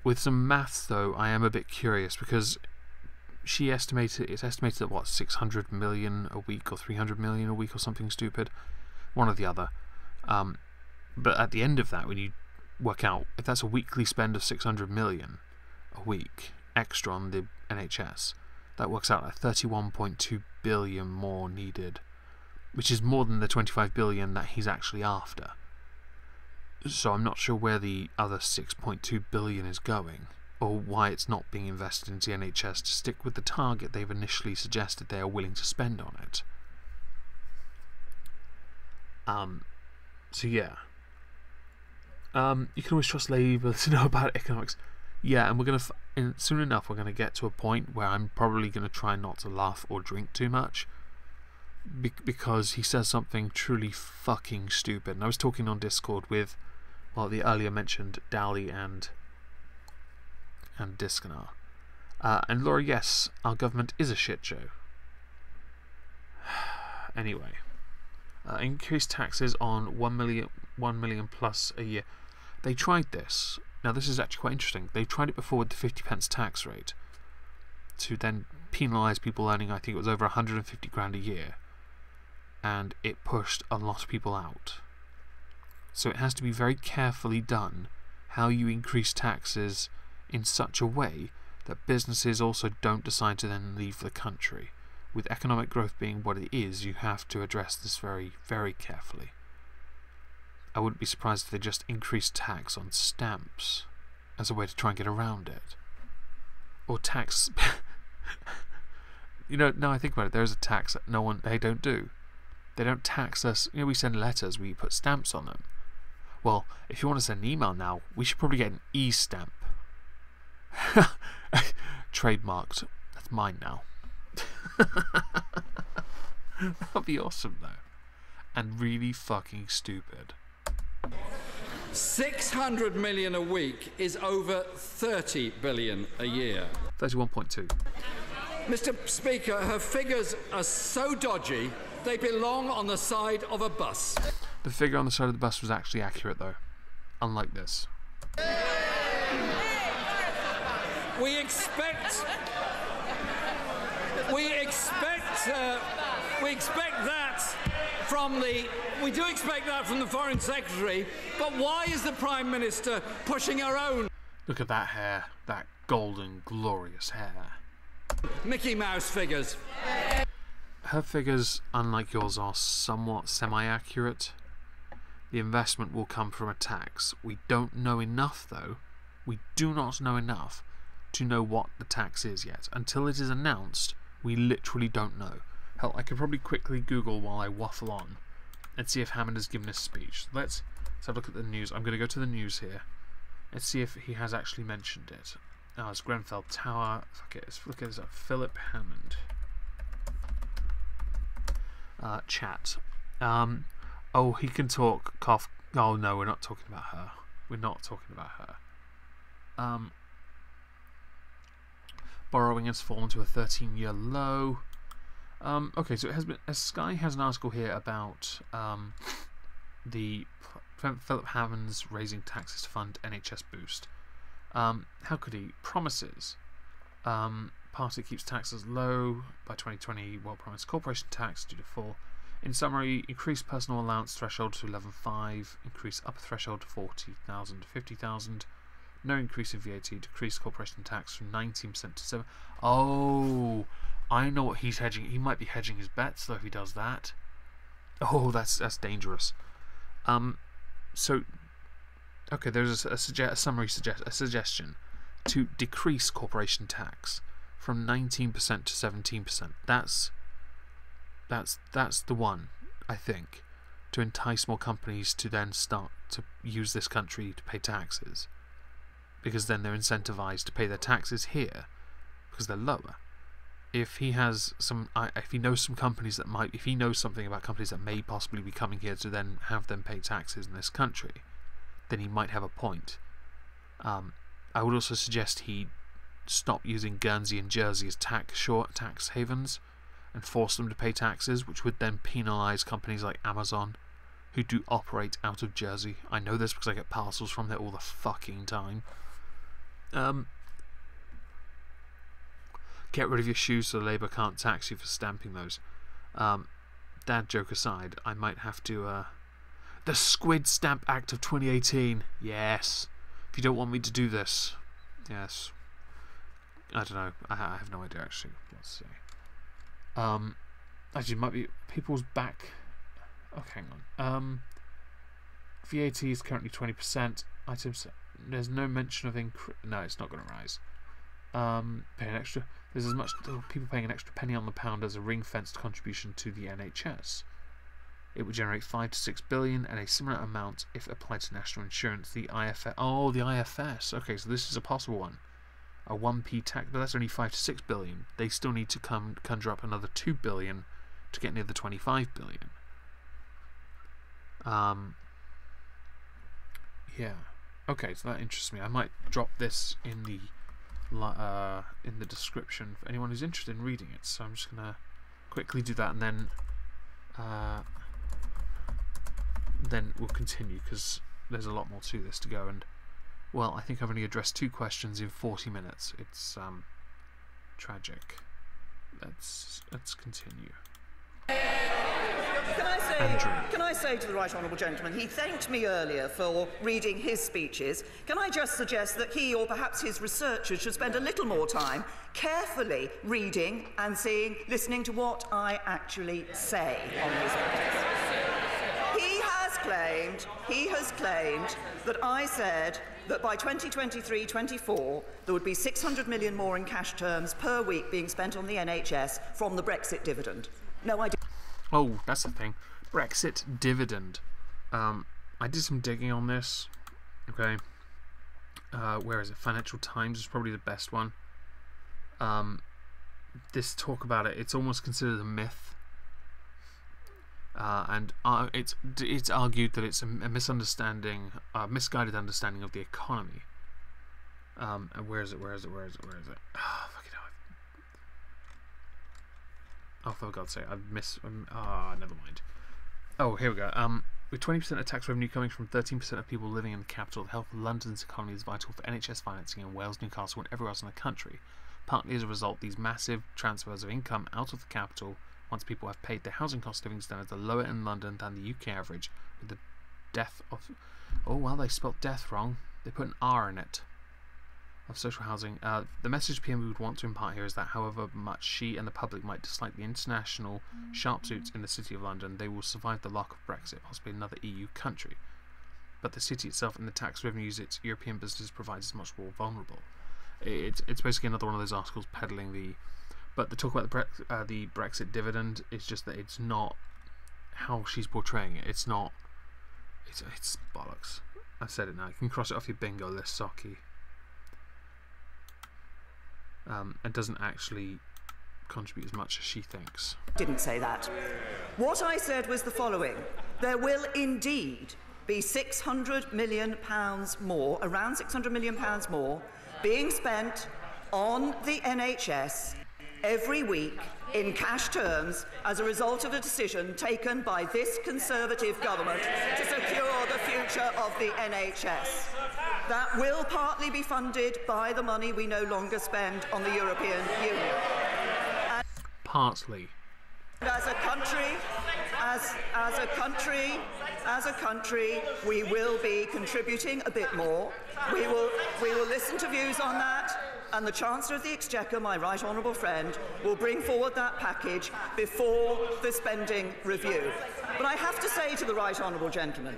With some maths, though, I am a bit curious, because it's estimated at what, 600 million a week or 300 million a week or something stupid, one or the other. But at the end of that, when you work out if that's a weekly spend of 600 million a week extra on the NHS, that works out at 31.2 billion more needed, which is more than the 25 billion that he's actually after. So I'm not sure where the other 6.2 billion is going, or why it's not being invested into the NHS to stick with the target they've initially suggested they are willing to spend on it. So yeah. You can always trust Labour to know about economics. Yeah, and we're going to... soon enough we're going to get to a point where I'm probably going to try not to laugh or drink too much, because he says something truly fucking stupid. And I was talking on Discord with, well, the earlier mentioned Dally and Diskanar. And Laura, yes, our government is a shit show. Anyway, increased taxes on 1 million plus a year. They tried this. Now this is actually quite interesting. They tried it before with the 50p tax rate, to then penalise people earning, I think it was over 150 grand a year, and it pushed a lot of people out. So it has to be very carefully done how you increase taxes in such a way that businesses also don't decide to then leave the country. With economic growth being what it is, you have to address this very, very carefully. I wouldn't be surprised if they just increased tax on stamps as a way to try and get around it. Or tax... You know, now I think about it, there's a tax that they don't do. They don't tax us. You know, we send letters, we put stamps on them. Well, if you want to send an email now, we should probably get an e-stamp. Trademarked. That's mine now. That'd be awesome though. And really fucking stupid. 600 million a week is over 30 billion a year. 31.2. Mr. Speaker, her figures are so dodgy, they belong on the side of a bus. The figure on the side of the bus was actually accurate though. Unlike this. We expect that from the Foreign Secretary, but why is the Prime Minister pushing her own? Look at that hair, that golden, glorious hair. Mickey Mouse figures. Her figures, unlike yours, are somewhat semi-accurate. The investment will come from a tax. We don't know enough, though. We do not know enough to know what the tax is yet. Until it is announced, we literally don't know. Hell, I could probably quickly Google while I waffle on and see if Hammond has given a speech. Let's have a look at the news. I'm going to go to the news here and see if he has actually mentioned it. Oh, it's Grenfell Tower. Fuck it, let's look at this up. Philip Hammond. Chat. Oh, he can talk. Cough. Oh no, we're not talking about her. We're not talking about her. Borrowing has fallen to a 13-year low. Okay, so it has been. Sky has an article here about the Philip Hammond's raising taxes to fund NHS boost. How could he? Promises. Party keeps taxes low by 2020. Well, promised corporation tax due to fall. In summary, increase personal allowance threshold to 11.5. Increase upper threshold to 40,000 to 50,000. No increase in VAT. Decrease corporation tax from 19% to 7%. Oh, I know what he's hedging. He might be hedging his bets though if he does that. Oh, that's dangerous. So, okay, there's a suggestion to decrease corporation tax from 19% to 17%. That's the one, I think, to entice more companies to then start to use this country to pay taxes, because then they're incentivized to pay their taxes here because they're lower. If he has some, if he knows some companies that might, if he knows something about companies that may possibly be coming here to then have them pay taxes in this country, then he might have a point. I would also suggest he stop using Guernsey and Jersey as short tax havens and force them to pay taxes, which would then penalise companies like Amazon, who do operate out of Jersey. I know this because I get parcels from there all the fucking time. Get rid of your shoes so Labour can't tax you for stamping those. Dad joke aside, I might have to... the Squid Stamp Act of 2018. Yes. If you don't want me to do this. Yes. I don't know. I have no idea, actually. Let's see. Actually, it might be people's back... Oh, hang on. VAT is currently 20%. Items... There's no mention of... No, it's not going to rise. Pay an extra... There's as much people paying an extra penny on the pound as a ring-fenced contribution to the NHS. It would generate 5 to 6 billion, and a similar amount if applied to national insurance. The IFS. Oh, the IFS. Okay, so this is a possible one. a 1p tax, but that's only 5 to 6 billion. They still need to conjure up another 2 billion to get near the 25 billion. Yeah. Okay, so that interests me. I might drop this in the description for anyone who's interested in reading it. So I'm just gonna quickly do that, and then we'll continue, because there's a lot more to this to go. And well, I think I've only addressed 2 questions in 40 minutes. It's tragic. Let's continue. Can I say to the Right Honourable Gentleman, he thanked me earlier for reading his speeches. Can I just suggest that he, or perhaps his researchers, should spend a little more time carefully reading and listening to what I actually say on these matters. He has claimed that I said that by 2023-24 there would be 600 million more in cash terms per week being spent on the NHS from the Brexit dividend. No, I didn't. Oh, that's the thing. Brexit dividend. I did some digging on this. Okay. Where is it? Financial Times is probably the best one. This talk about it, it's almost considered a myth. And it's argued that it's a misunderstanding, misguided understanding of the economy. And where is it? Oh, fucking hell. Oh, for God's sake, I've missed. Never mind. Oh, here we go. With 20% of tax revenue coming from 13% of people living in the capital, the health of London's economy is vital for NHS financing in Wales, Newcastle, and everywhere else in the country. Partly as a result, these massive transfers of income out of the capital, once people have paid their housing cost living standards, are lower in London than the UK average, with the death of... Oh, well, they spelt death wrong. They put an R in it. Of social housing. The message PM would want to impart here is that however much she and the public might dislike the international sharpsuits in the City of London, they will survive the lock of Brexit, possibly another EU country. But the city itself and the tax revenues its European businesses provides is much more vulnerable. It's basically another one of those articles peddling the... But the talk about the Brexit dividend is just that it's not how she's portraying it. It's not... It's bollocks. I've said it now. You can cross it off your bingo list, Saki. And doesn't actually contribute as much as she thinks. Didn't say that. What I said was the following. There will indeed be £600 million more, around £600 million more, being spent on the NHS every week in cash terms as a result of a decision taken by this Conservative government to secure the future of the NHS. That will partly be funded by the money we no longer spend on the European Union. And partly. As a country, we will be contributing a bit more. We will listen to views on that, and the Chancellor of the Exchequer, my right honourable friend, will bring forward that package before the spending review. But I have to say to the right honourable gentleman,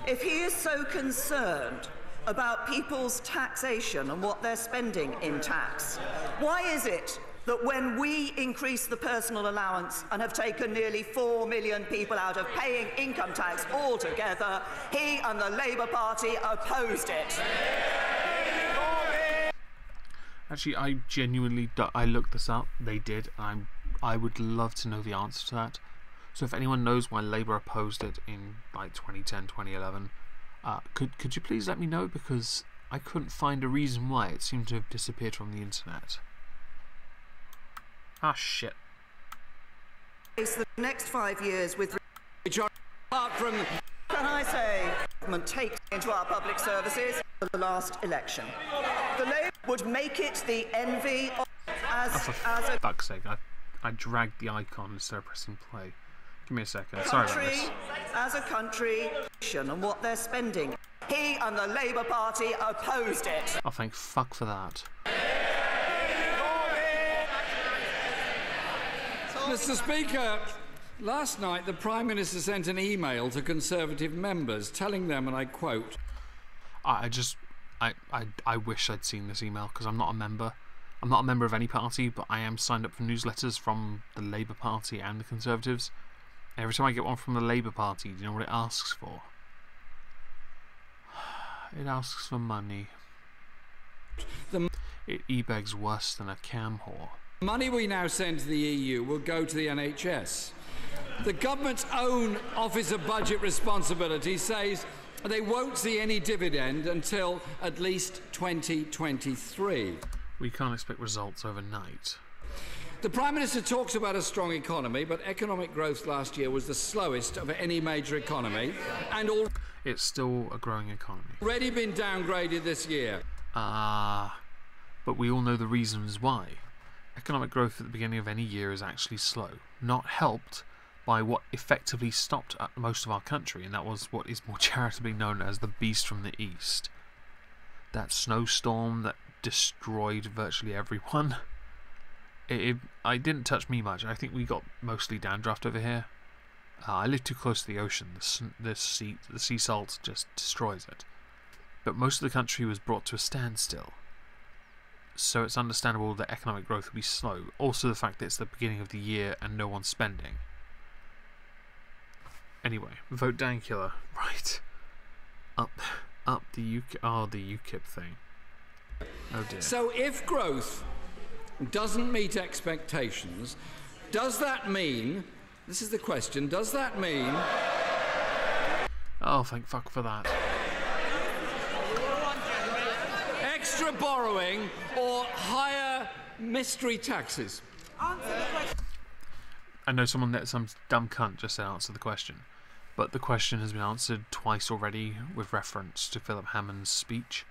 if he is so concerned about people's taxation and what they're spending in tax, why is it that when we increase the personal allowance and have taken nearly 4 million people out of paying income tax altogether, he and the Labour Party opposed it? Actually, I genuinely... I looked this up. They did. I would love to know the answer to that. So if anyone knows why Labour opposed it in like 2010, 2011... could you please let me know, because I couldn't find a reason why. It seemed to have disappeared from the internet. Ah, shit. It's the next 5 years with... Apart from... Can I say, government takes into our public services for the last election. The Labour would make it the envy of... as a... fuck's sake, I dragged the icon instead of pressing play. Give me a second. Sorry about this. As a country, and what they're spending. He and the Labour Party opposed it. Oh, thank fuck for that. Mr. Speaker, last night the Prime Minister sent an email to Conservative members telling them, and I quote... I wish I'd seen this email, because I'm not a member. I'm not a member of any party, but I am signed up for newsletters from the Labour Party and the Conservatives. Every time I get one from the Labour Party, do you know what it asks for? It asks for money. It e-begs worse than a cam whore. Money we now send to the EU will go to the NHS. The government's own Office of Budget Responsibility says they won't see any dividend until at least 2023. We can't expect results overnight. The Prime Minister talks about a strong economy, but economic growth last year was the slowest of any major economy, and it's still a growing economy. Already been downgraded this year. But we all know the reasons why. Economic growth at the beginning of any year is actually slow, not helped by what effectively stopped most of our country, and that was what is more charitably known as the Beast from the East. That snowstorm that destroyed virtually everyone. It didn't touch me much. I think we got mostly downdraft over here. I live too close to the ocean. The sea salt just destroys it. But most of the country was brought to a standstill. So it's understandable that economic growth will be slow. Also the fact that it's the beginning of the year and no one's spending. Anyway, vote Dankula. Right. Up the UKIP thing. Oh dear. So if growth doesn't meet expectations, does that mean, this is the question, does that mean... Oh, thank fuck for that. Extra borrowing or higher mystery taxes? Answer the question. I know some dumb cunt just said answer the question, but the question has been answered twice already with reference to Philip Hammond's speech.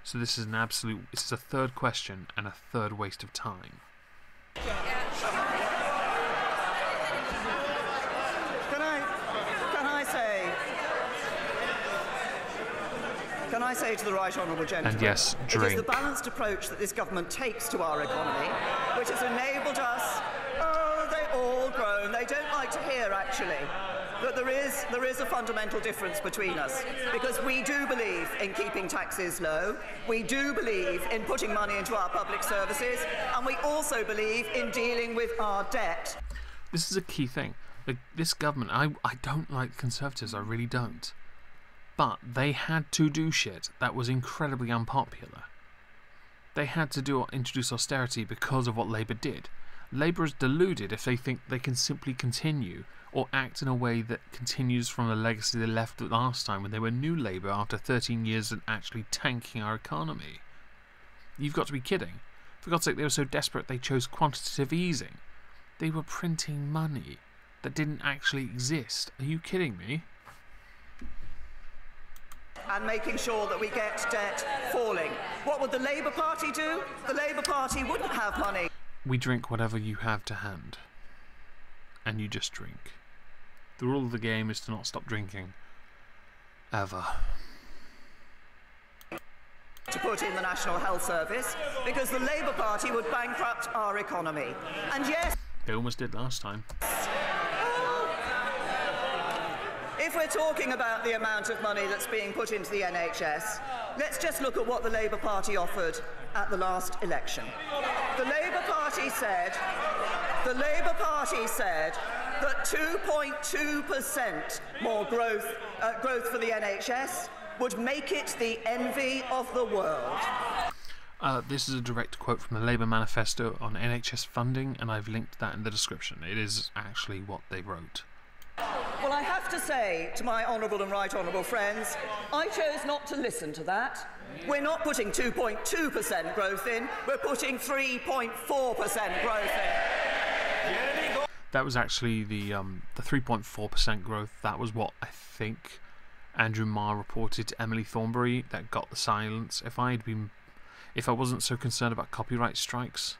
So this is a third question and a third waste of time. Can I say to the right honourable gentleman, and yes, drink. It is the balanced approach that this government takes to our economy which has enabled us, they're all grown, they don't like to hear actually, that there is a fundamental difference between us, because we do believe in keeping taxes low, we do believe in putting money into our public services, and we also believe in dealing with our debt. This is a key thing. This government, I don't like Conservatives, I really don't. But they had to do shit that was incredibly unpopular. They had to introduce austerity because of what Labour did. Labour is deluded if they think they can simply continue or act in a way that continues from the legacy they left last time when they were New Labour after 13 years of actually tanking our economy. You've got to be kidding. For God's sake, they were so desperate they chose quantitative easing. They were printing money that didn't actually exist. Are you kidding me? And making sure that we get debt falling. What would the Labour Party do? The Labour Party wouldn't have money. We drink whatever you have to hand. And you just drink. The rule of the game is to not stop drinking. Ever. To put in the National Health Service, because the Labour Party would bankrupt our economy. And yes... They almost did last time. If we're talking about the amount of money that's being put into the NHS, let's just look at what the Labour Party offered at the last election. The Labour Party said that 2.2% more growth for the NHS would make it the envy of the world. This is a direct quote from the Labour manifesto on NHS funding, and I've linked that in the description. It is actually what they wrote. Well, I have to say to my honourable and right honourable friends, I chose not to listen to that. We're not putting 2.2% growth in, we're putting 3.4% growth in. That was actually the 3.4% growth. That was what I think Andrew Marr reported to Emily Thornberry that got the silence. If I wasn't so concerned about copyright strikes,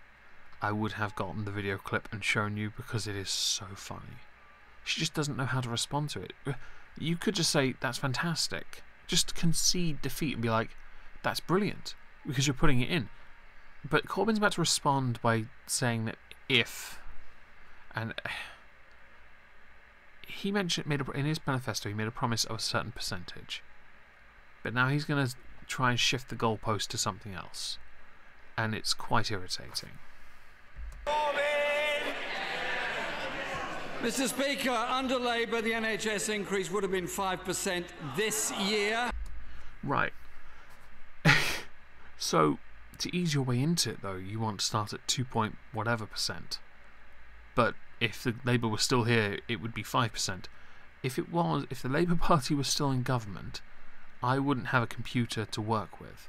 I would have gotten the video clip and shown you, because it is so funny. She just doesn't know how to respond to it. You could just say, that's fantastic. Just concede defeat and be like, that's brilliant, because you're putting it in. But Corbyn's about to respond by saying that if, and he mentioned, in his manifesto, he made a promise of a certain percentage. But now he's going to try and shift the goalpost to something else. And it's quite irritating. Mr. Speaker, under Labour, the NHS increase would have been 5% this year. Right. So, to ease your way into it, though, you want to start at 2 point whatever %. But if the Labour was still here, it would be 5%. If the Labour Party was still in government, I wouldn't have a computer to work with,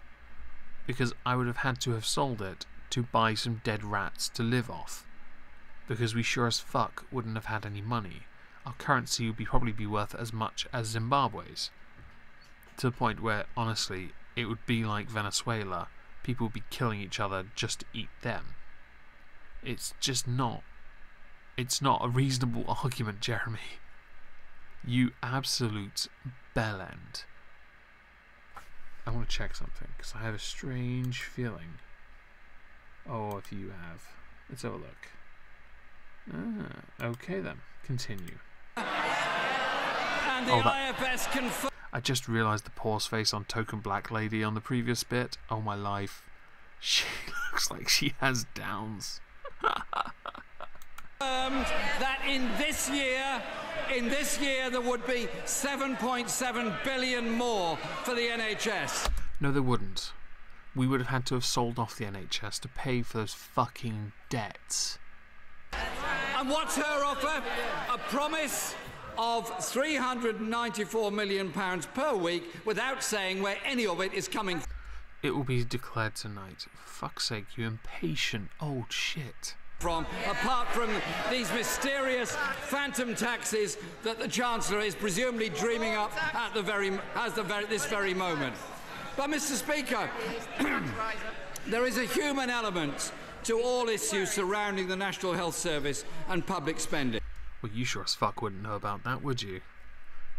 because I would have had to have sold it to buy some dead rats to live off, because we sure as fuck wouldn't have had any money. Our currency would probably be worth as much as Zimbabwe's, to the point where, honestly, it would be like Venezuela. People would be killing each other just to eat them. It's just not. It's not a reasonable argument, Jeremy. You absolute bellend. I want to check something, because I have a strange feeling. Oh, if you have. Let's have a look. Okay then. Continue. And the IFS confirmed. I just realised the pause face on Token Black Lady on the previous bit. Oh my life. She looks like she has downs. That in this year there would be 7.7 billion more for the NHS. No, there wouldn't. We would have had to have sold off the NHS to pay for those fucking debts. And what's her offer? A promise of £394 million per week without saying where any of it is coming from. It will be declared tonight. For fuck's sake, you impatient old shit. Apart from these mysterious phantom taxes that the Chancellor is presumably dreaming up at this very moment. But, Mr. Speaker, there is a human element to all issues surrounding the National Health Service and public spending. Well, you sure as fuck wouldn't know about that, would you?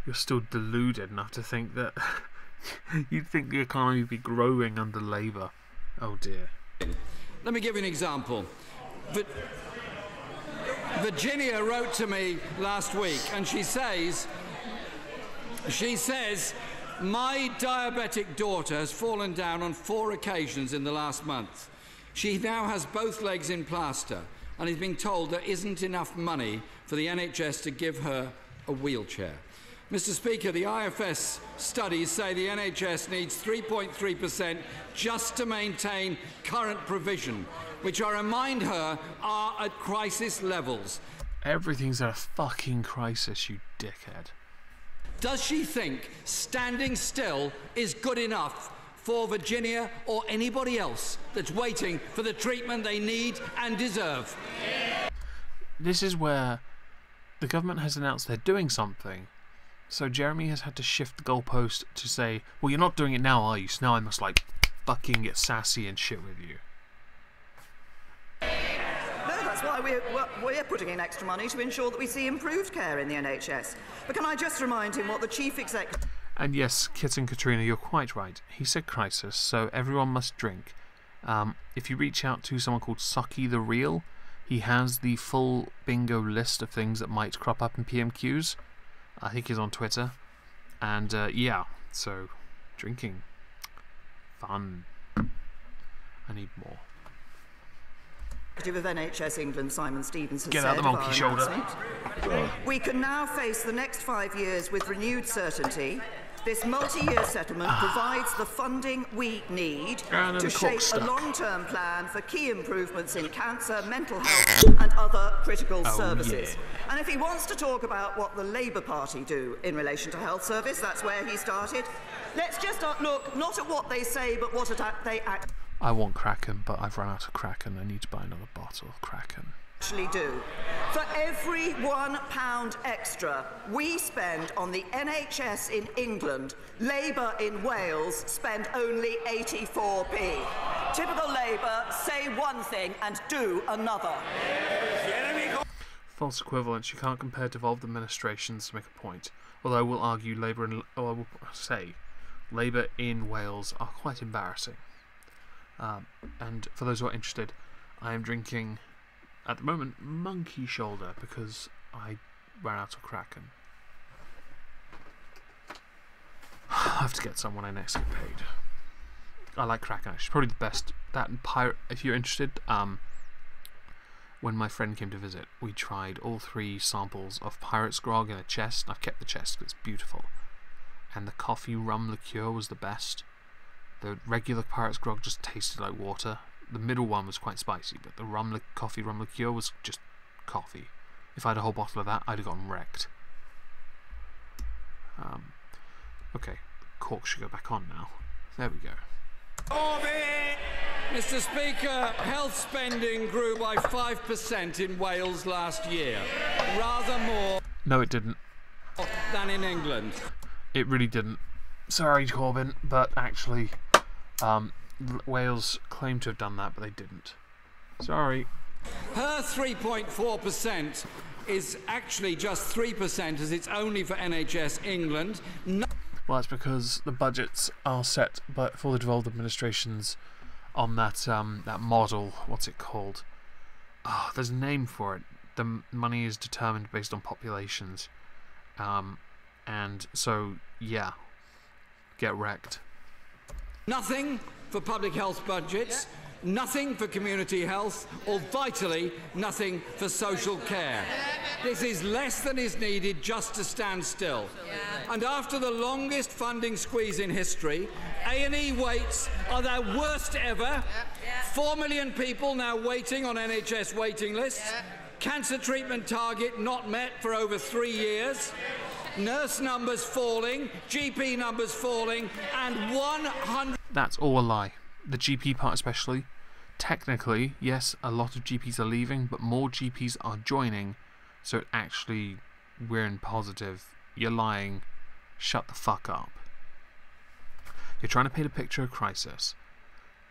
You're still deluded enough to think that you'd think the economy would be growing under Labour. Oh dear. Let me give you an example. Virginia wrote to me last week, and she says, my diabetic daughter has fallen down on 4 occasions in the last month. She now has both legs in plaster and is being told there isn't enough money for the NHS to give her a wheelchair. Mr. Speaker, the IFS studies say the NHS needs 3.3% just to maintain current provision, which I remind her are at crisis levels. Everything's at a fucking crisis, you dickhead. Does she think standing still is good enough for Virginia or anybody else that's waiting for the treatment they need and deserve? This is where the government has announced they're doing something, so Jeremy has had to shift the goalpost to say, well, you're not doing it now, are you? So now I must, like, fucking get sassy and shit with you. That's why we're putting in extra money to ensure that we see improved care in the NHS. But can I just remind him what the Chief Executive... And yes, Kit and Katrina, you're quite right. He said crisis, so everyone must drink. If you reach out to someone called Sucky the Real, he has the full bingo list of things that might crop up in PMQs. I think he's on Twitter. And yeah, so drinking. Fun. I need more. of NHS England, Simon Stevens, has Get said out the monkey shoulder. We can now face the next 5 years with renewed certainty. This multi-year settlement provides the funding we need to shape a long-term plan for key improvements in cancer, mental health and other critical services. Yeah. And if he wants to talk about what the Labour Party do in relation to health service, that's where he started. Let's just look not at what they say, but what they act. I want Kraken, but I've run out of Kraken. I need to buy another bottle of Kraken. Actually do. For every £1 extra we spend on the NHS in England, Labour in Wales spend only 84p. Typical Labour, say one thing and do another. False equivalence. You can't compare devolved administrations to make a point. Although I will argue Labour in Wales are quite embarrassing. And for those who are interested, I am drinking, at the moment, Monkey Shoulder, because I ran out of Kraken. I have to get some when I next get paid. I like Kraken, actually. Probably the best. That and Pirate, if you're interested, when my friend came to visit, we tried all 3 samples of Pirate's Grog in a chest. I've kept the chest because it's beautiful. And the coffee rum liqueur was the best. The regular Pirate's Grog just tasted like water. The middle one was quite spicy, but the coffee rum liqueur was just coffee. If I had a whole bottle of that, I'd have gotten wrecked. Okay, cork should go back on now. There we go. Mr. Speaker, health spending grew by 5% in Wales last year. Rather more No, it didn't. than in England. It really didn't. Sorry, Corbyn, but actually, Wales claimed to have done that, but they didn't. Sorry. Her 3.4% is actually just 3%, as it's only for NHS England. Well, that's because the budgets are set for the devolved administrations on that that model. What's it called? Oh, there's a name for it. The money is determined based on populations, and so yeah, get wrecked. Nothing for public health budgets, nothing for community health, or vitally, nothing for social care. This is less than is needed just to stand still. And after the longest funding squeeze in history, A&E waits are their worst ever. 4 million people now waiting on NHS waiting lists. Cancer treatment target not met for over 3 years. Nurse numbers falling, GP numbers falling, and 100... That's all a lie. The GP part especially. Technically, yes, a lot of GPs are leaving, but more GPs are joining, so actually we're in positive. You're lying. Shut the fuck up. You're trying to paint a picture of crisis,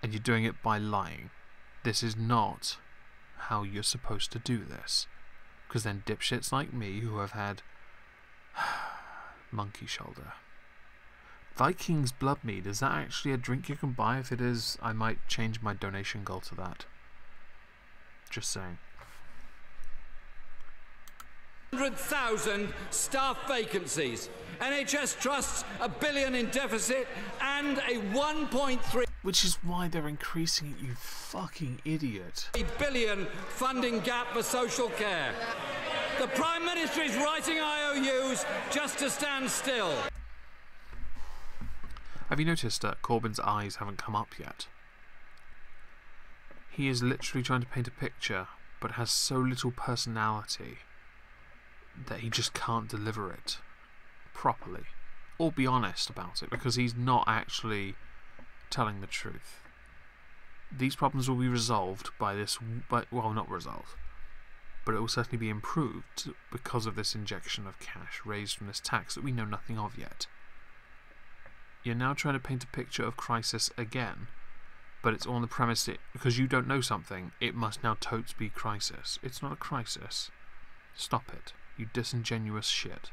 and you're doing it by lying. This is not how you're supposed to do this, because then dipshits like me who have had monkey shoulder. Viking's blood mead, is that actually a drink you can buy? If it is, I might change my donation goal to that. Just saying. 100,000 staff vacancies. NHS trusts $1 billion in deficit and a 1.3 Which is why they're increasing it, you fucking idiot. billion funding gap for social care. The Prime Minister is writing IOUs just to stand still. Have you noticed that Corbyn's eyes haven't come up yet? He is literally trying to paint a picture, but has so little personality that he just can't deliver it properly. Or be honest about it, because he's not actually telling the truth. These problems will be resolved by this, well, not resolved, but it will certainly be improved because of this injection of cash raised from this tax that we know nothing of yet. You're now trying to paint a picture of crisis again, but it's on the premise that because you don't know something, it must now totes be crisis. It's not a crisis. Stop it, you disingenuous shit.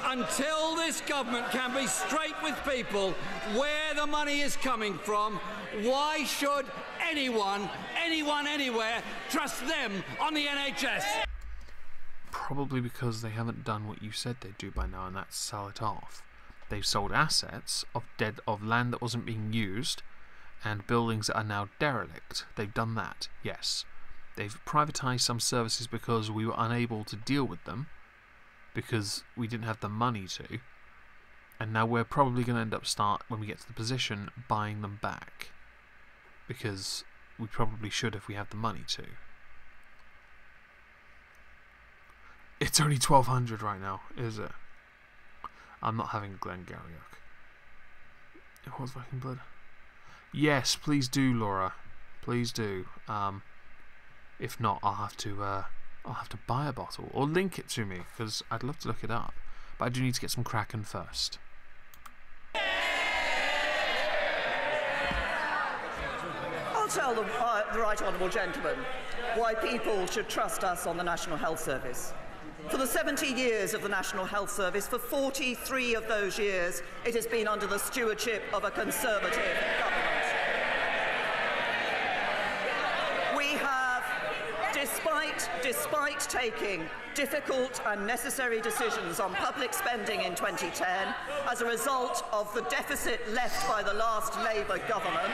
Until this government can be straight with people where the money is coming from, why should anyone, anywhere, trust them on the NHS? Probably because they haven't done what you said they'd do by now, and that's sell it off. They've sold assets of land that wasn't being used and buildings that are now derelict. They've done that, yes. They've privatised some services because we were unable to deal with them, because we didn't have the money to, and now we're probably going to end up when we get to the position, buying them back, because we probably should if we have the money to. It's only 1200 right now, is it? I'm not having Glengarriok. What's Viking blood? Yes, please do, Laura. Please do. If not, I'll have to buy a bottle or link it to me, because I'd love to look it up. But I do need to get some Kraken first. I'll tell the right honourable gentleman why people should trust us on the National Health Service. For the 70 years of the National Health Service, for 43 of those years, it has been under the stewardship of a Conservative government. We have, despite taking difficult and necessary decisions on public spending in 2010, as a result of the deficit left by the last Labour government,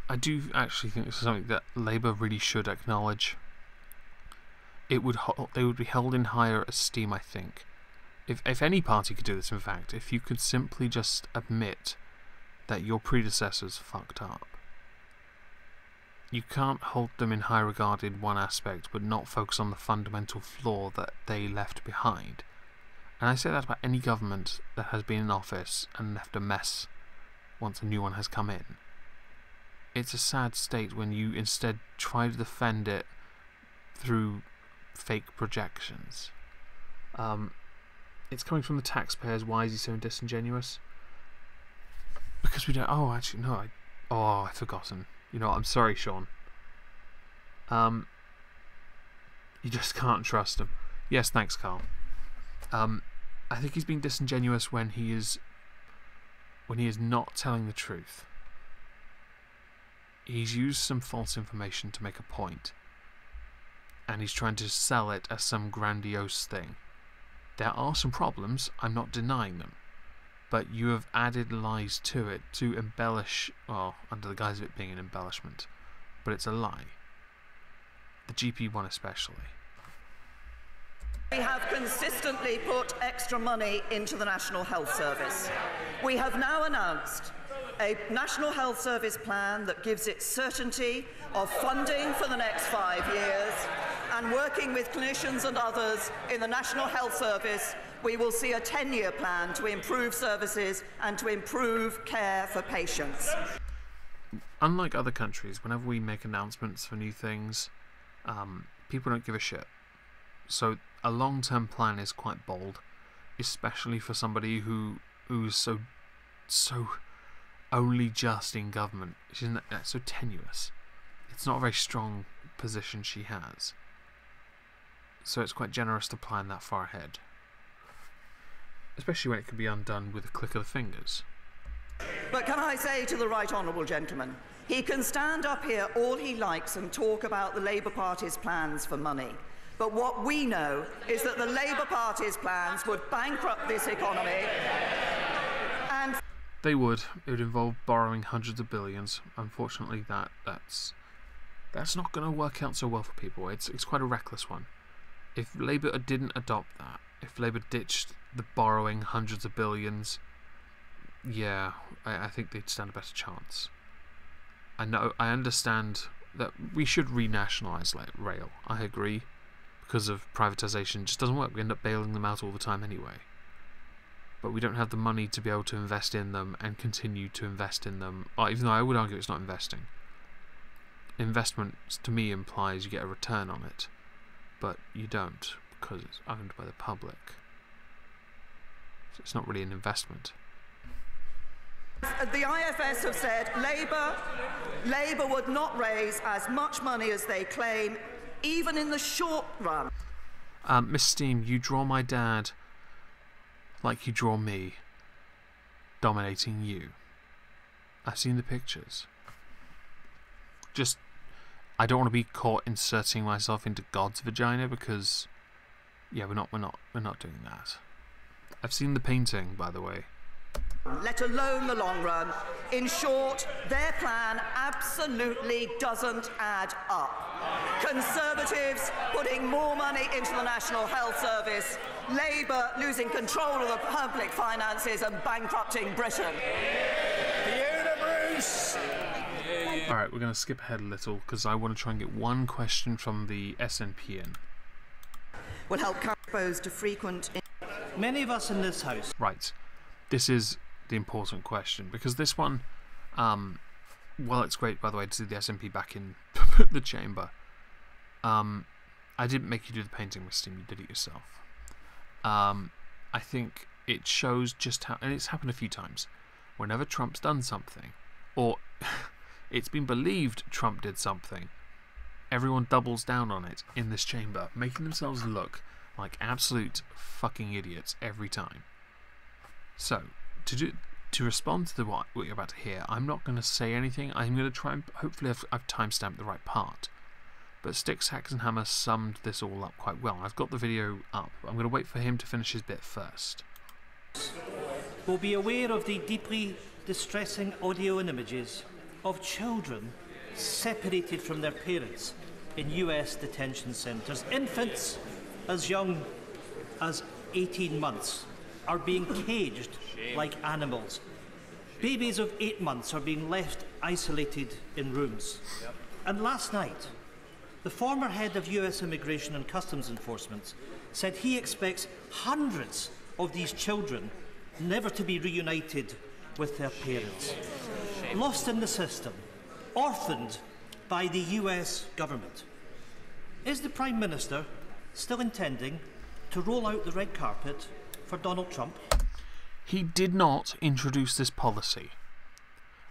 I do actually think this is something that Labour really should acknowledge. They would be held in higher esteem, I think, if any party could do this, in fact, if you could simply just admit that your predecessors fucked up. You can't hold them in high regard in one aspect, but not focus on the fundamental flaw that they left behind. And I say that about any government that has been in office and left a mess once a new one has come in. It's a sad state when you instead try to defend it through fake projections. It's coming from the taxpayers. Why is he so disingenuous? Because we don't... Oh, actually, no. I've forgotten. You know what, I'm sorry, Sean. You just can't trust him. Yes, thanks, Carl. I think he's being disingenuous when he is not telling the truth. He's used some false information to make a point, and he's trying to sell it as some grandiose thing. There are some problems, I'm not denying them, but you have added lies to it to embellish, well, under the guise of it being an embellishment, but it's a lie. The GP one especially. We have consistently put extra money into the National Health Service. We have now announced a National Health Service plan that gives it certainty of funding for the next 5 years, and working with clinicians and others in the National Health Service, we will see a 10-year plan to improve services and to improve care for patients. Unlike other countries, whenever we make announcements for new things, people don't give a shit. So a long-term plan is quite bold, especially for somebody who's so only just in government. She's so tenuous. It's not a very strong position she has. So it's quite generous to plan that far ahead. Especially when it can be undone with a click of the fingers. But can I say to the right honourable gentleman, he can stand up here all he likes and talk about the Labour Party's plans for money. But what we know is that the Labour Party's plans would bankrupt this economy and... They would. It would involve borrowing hundreds of billions. Unfortunately, that's not going to work out so well for people. It's quite a reckless one. If Labour didn't adopt that, if Labour ditched the borrowing hundreds of billions, yeah, I think they'd stand a better chance. I understand that we should renationalise rail. I agree, because of privatisation. It just doesn't work. We end up bailing them out all the time anyway. But we don't have the money to be able to invest in them and continue to invest in them. Well, even though I would argue it's not investing. Investment, to me, implies you get a return on it. But you don't, because it's owned by the public. So it's not really an investment. The IFS have said Labour would not raise as much money as they claim, even in the short run. Miss Steam, you draw my dad like you draw me, dominating you. I've seen the pictures. Just, I don't want to be caught inserting myself into God's vagina because, yeah, we're not doing that. I've seen the painting, by the way. Let alone the long run. In short, their plan absolutely doesn't add up. Conservatives putting more money into the National Health Service, Labour losing control of the public finances and bankrupting Britain. Alright, we're going to skip ahead a little because I want to try and get one question from the SNP in. Will help expose to frequent... Many of us in this house... Right. This is the important question, because this one, well, it's great, by the way, to see the SNP back in the chamber. I didn't make you do the painting, Miss Steam, you did it yourself. I think it shows just how, and it's happened a few times, whenever Trump's done something, or it's been believed Trump did something, everyone doubles down on it in this chamber, making themselves look like absolute fucking idiots every time. So, to respond to what you're about to hear, I'm not going to say anything. I'm going to try and hopefully I've timestamped the right part. But Sticks, Hacks and Hammer summed this all up quite well. I've got the video up. I'm going to wait for him to finish his bit first. Will be aware of the deeply distressing audio and images of children separated from their parents in US detention centres. Infants as young as 18 months are being caged like animals. Babies of 8 months are being left isolated in rooms. And last night, the former head of US Immigration and Customs Enforcement said he expects hundreds of these children never to be reunited with their parents. Lost in the system, orphaned by the US government. Is the Prime Minister still intending to roll out the red carpet for Donald Trump? He did not introduce this policy.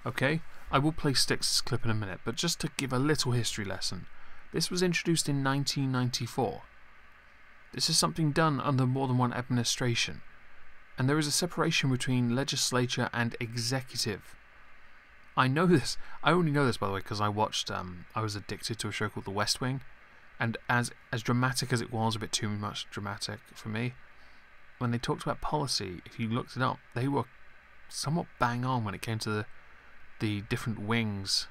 Okay? I will play Styx's clip in a minute, but just to give a little history lesson. This was introduced in 1994. This is something done under more than one administration. And there is a separation between legislature and executive. I know this. I only know this, by the way, because I watched, I was addicted to a show called The West Wing. And as dramatic as it was, a bit too much dramatic for me, when they talked about policy, if you looked it up, they were somewhat bang on when it came to the different wings.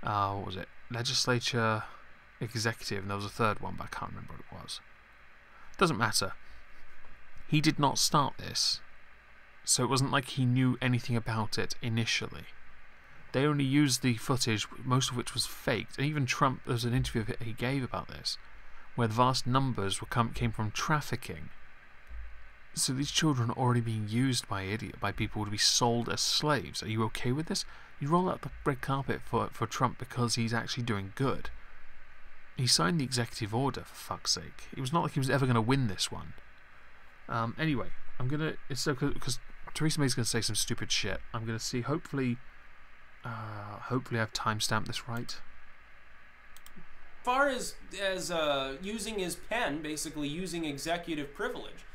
What was it? Legislature, executive, and there was a third one, but I can't remember what it was. Doesn't matter. He did not start this, so it wasn't like he knew anything about it initially. They only used the footage, most of which was faked, and even Trump, there was an interview he gave about this, where the vast numbers came from trafficking. So these children are already being used by people to be sold as slaves. Are you okay with this? You roll out the red carpet for Trump because he's actually doing good. He signed the executive order, for fuck's sake. It was not like he was ever going to win this one. Anyway, I'm going to... It's so because Theresa May's going to say some stupid shit. I'm going to see, hopefully I've timestamped this right. As far as using his pen, basically using executive privilege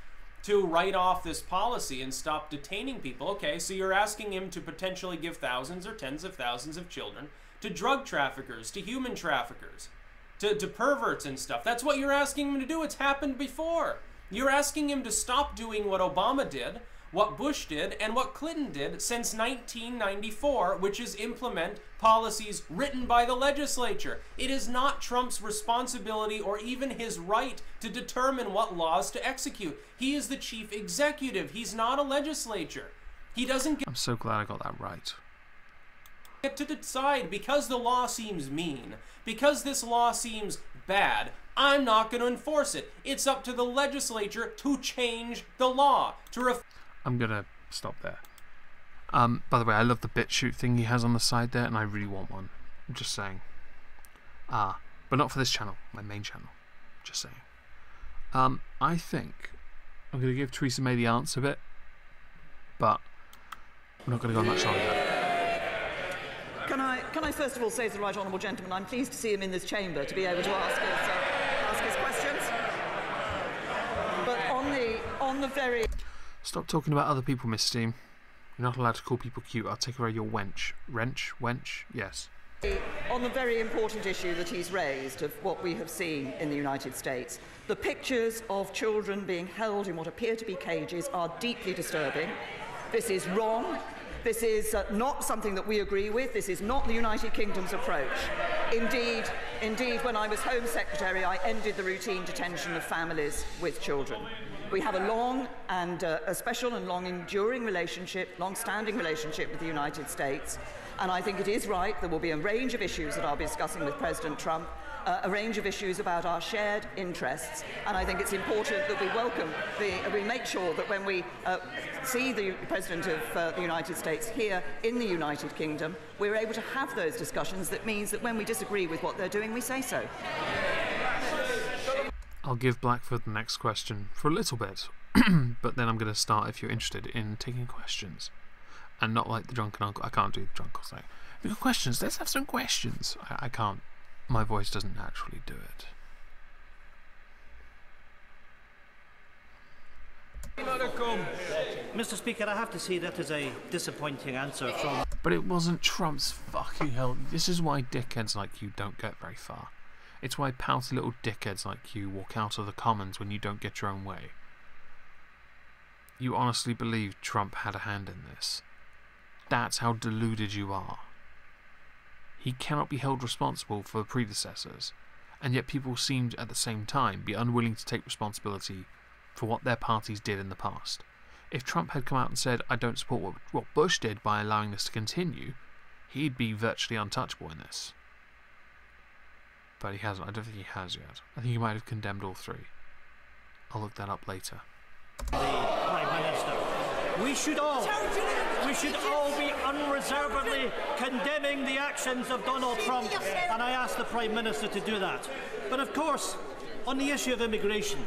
to write off this policy and stop detaining people. Okay, so you're asking him to potentially give thousands or tens of thousands of children to drug traffickers, to human traffickers, to perverts and stuff. That's what you're asking him to do. It's happened before. You're asking him to stop doing what Obama did, what Bush did, and what Clinton did since 1994, which is implement policies written by the legislature. It is not Trump's responsibility or even his right to determine what laws to execute. He is the chief executive. He's not a legislature. He doesn't I'm so glad I got that right. get to decide because the law seems mean, because this law seems bad. I'm not going to enforce it. It's up to the legislature to change the law, I'm going to stop there. By the way, I love the BitChute thing he has on the side there, and I really want one. I'm just saying. But not for this channel, my main channel. Just saying. I think I'm going to give Theresa May the answer bit, but I'm not going to go much longer. Can I first of all say to the right honourable gentleman, I'm pleased to see him in this chamber to be able to ask his questions. But on the very... Stop talking about other people, Miss Steam. You're not allowed to call people cute. I'll take away your wench. Wrench? Wench? Yes. On the very important issue that he's raised of what we have seen in the United States, the pictures of children being held in what appear to be cages are deeply disturbing. This is wrong. This is not something that we agree with. This is not the United Kingdom's approach. Indeed, when I was Home Secretary, I ended the routine detention of families with children. We have a long and a special and long-enduring relationship, long-standing relationship with the United States, and I think it is right. There will be a range of issues that I'll be discussing with President Trump, a range of issues about our shared interests, and I think it's important that we make sure that when we see the President of the United States here in the United Kingdom, we're able to have those discussions. That means that when we disagree with what they're doing, we say so. I'll give Blackford the next question for a little bit, but then I'm going to start, if you're interested, in taking questions. And not like the drunken uncle. I can't do the drunk uncle thing. If you've got questions, let's have some questions. I can't. My voice doesn't naturally do it. Mr. Speaker, I have to say that is a disappointing answer from... But it wasn't Trump's fucking hell. This is why dickheads like you don't get very far. It's why pouty little dickheads like you walk out of the Commons when you don't get your own way. You honestly believe Trump had a hand in this. That's how deluded you are. He cannot be held responsible for predecessors, and yet people seemed at the same time be unwilling to take responsibility for what their parties did in the past. If Trump had come out and said, I don't support what Bush did by allowing this to continue, he'd be virtually untouchable in this. But he hasn't. I don't think he has yet. I think he might have condemned all three. I'll look that up later. The Prime Minister. We should all be unreservedly condemning the actions of Donald Trump, and I ask the Prime Minister to do that. But of course, on the issue of immigration,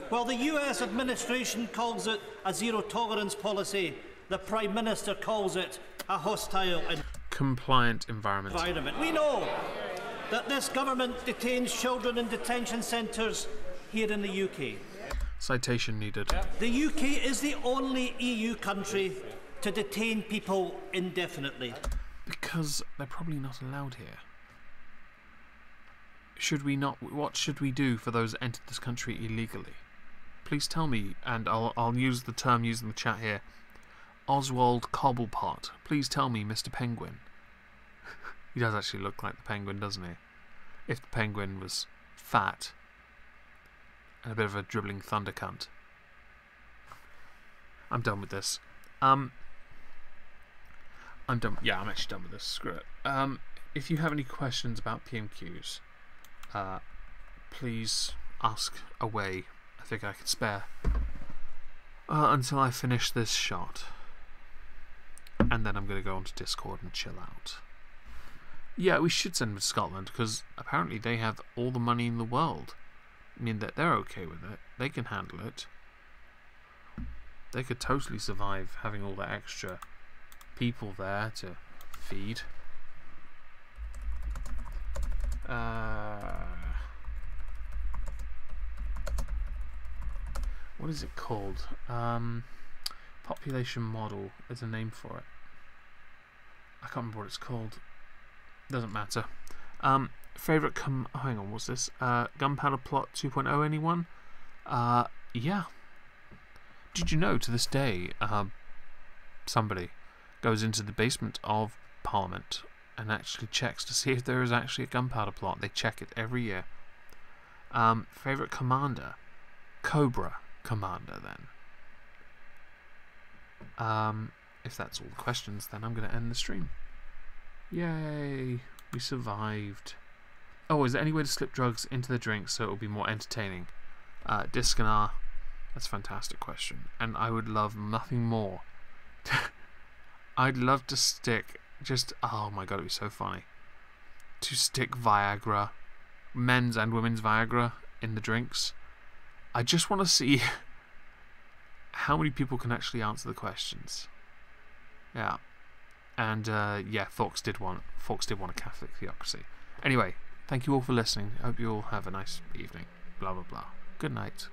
while the US administration calls it a zero-tolerance policy, the Prime Minister calls it a hostile and compliant environment. We know that this government detains children in detention centres here in the UK. Citation needed. The UK is the only EU country to detain people indefinitely. Because they're probably not allowed here. Should we not? What should we do for those that entered this country illegally? Please tell me, and I'll use the term used in the chat here. Oswald Cobblepot. Please tell me, Mr. Penguin. He does actually look like the penguin, doesn't he? If the penguin was fat and a bit of a dribbling thunder cunt. I'm done with this. I'm done. Yeah, I'm actually done with this. Screw it. If you have any questions about PMQs, please ask away. I think I can spare until I finish this shot, and then I'm going to go onto Discord and chill out. Yeah, we should send them to Scotland because apparently they have all the money in the world. I mean that they're okay with it. They can handle it. They could totally survive having all that extra people there to feed. What is it called? Population model is a name for it. I can't remember what it's called. Doesn't matter. Favorite hang on, what's this? Gunpowder Plot 2.0, anyone? Yeah. Did you know to this day, somebody goes into the basement of Parliament and actually checks to see if there is actually a gunpowder plot? They check it every year. Favorite commander? Cobra Commander, then. If that's all the questions, then I'm going to end the stream. Yay! We survived. Oh, is there any way to slip drugs into the drink so it will be more entertaining? Discanar. That's a fantastic question. And I would love nothing more. I'd love to stick just... Oh my god, it'd be so funny. To stick Viagra, men's and women's Viagra, in the drinks. I just want to see how many people can actually answer the questions. Yeah. And, yeah, Fox did want a Catholic theocracy. Anyway, thank you all for listening. I hope you all have a nice evening. Blah, blah, blah. Good night.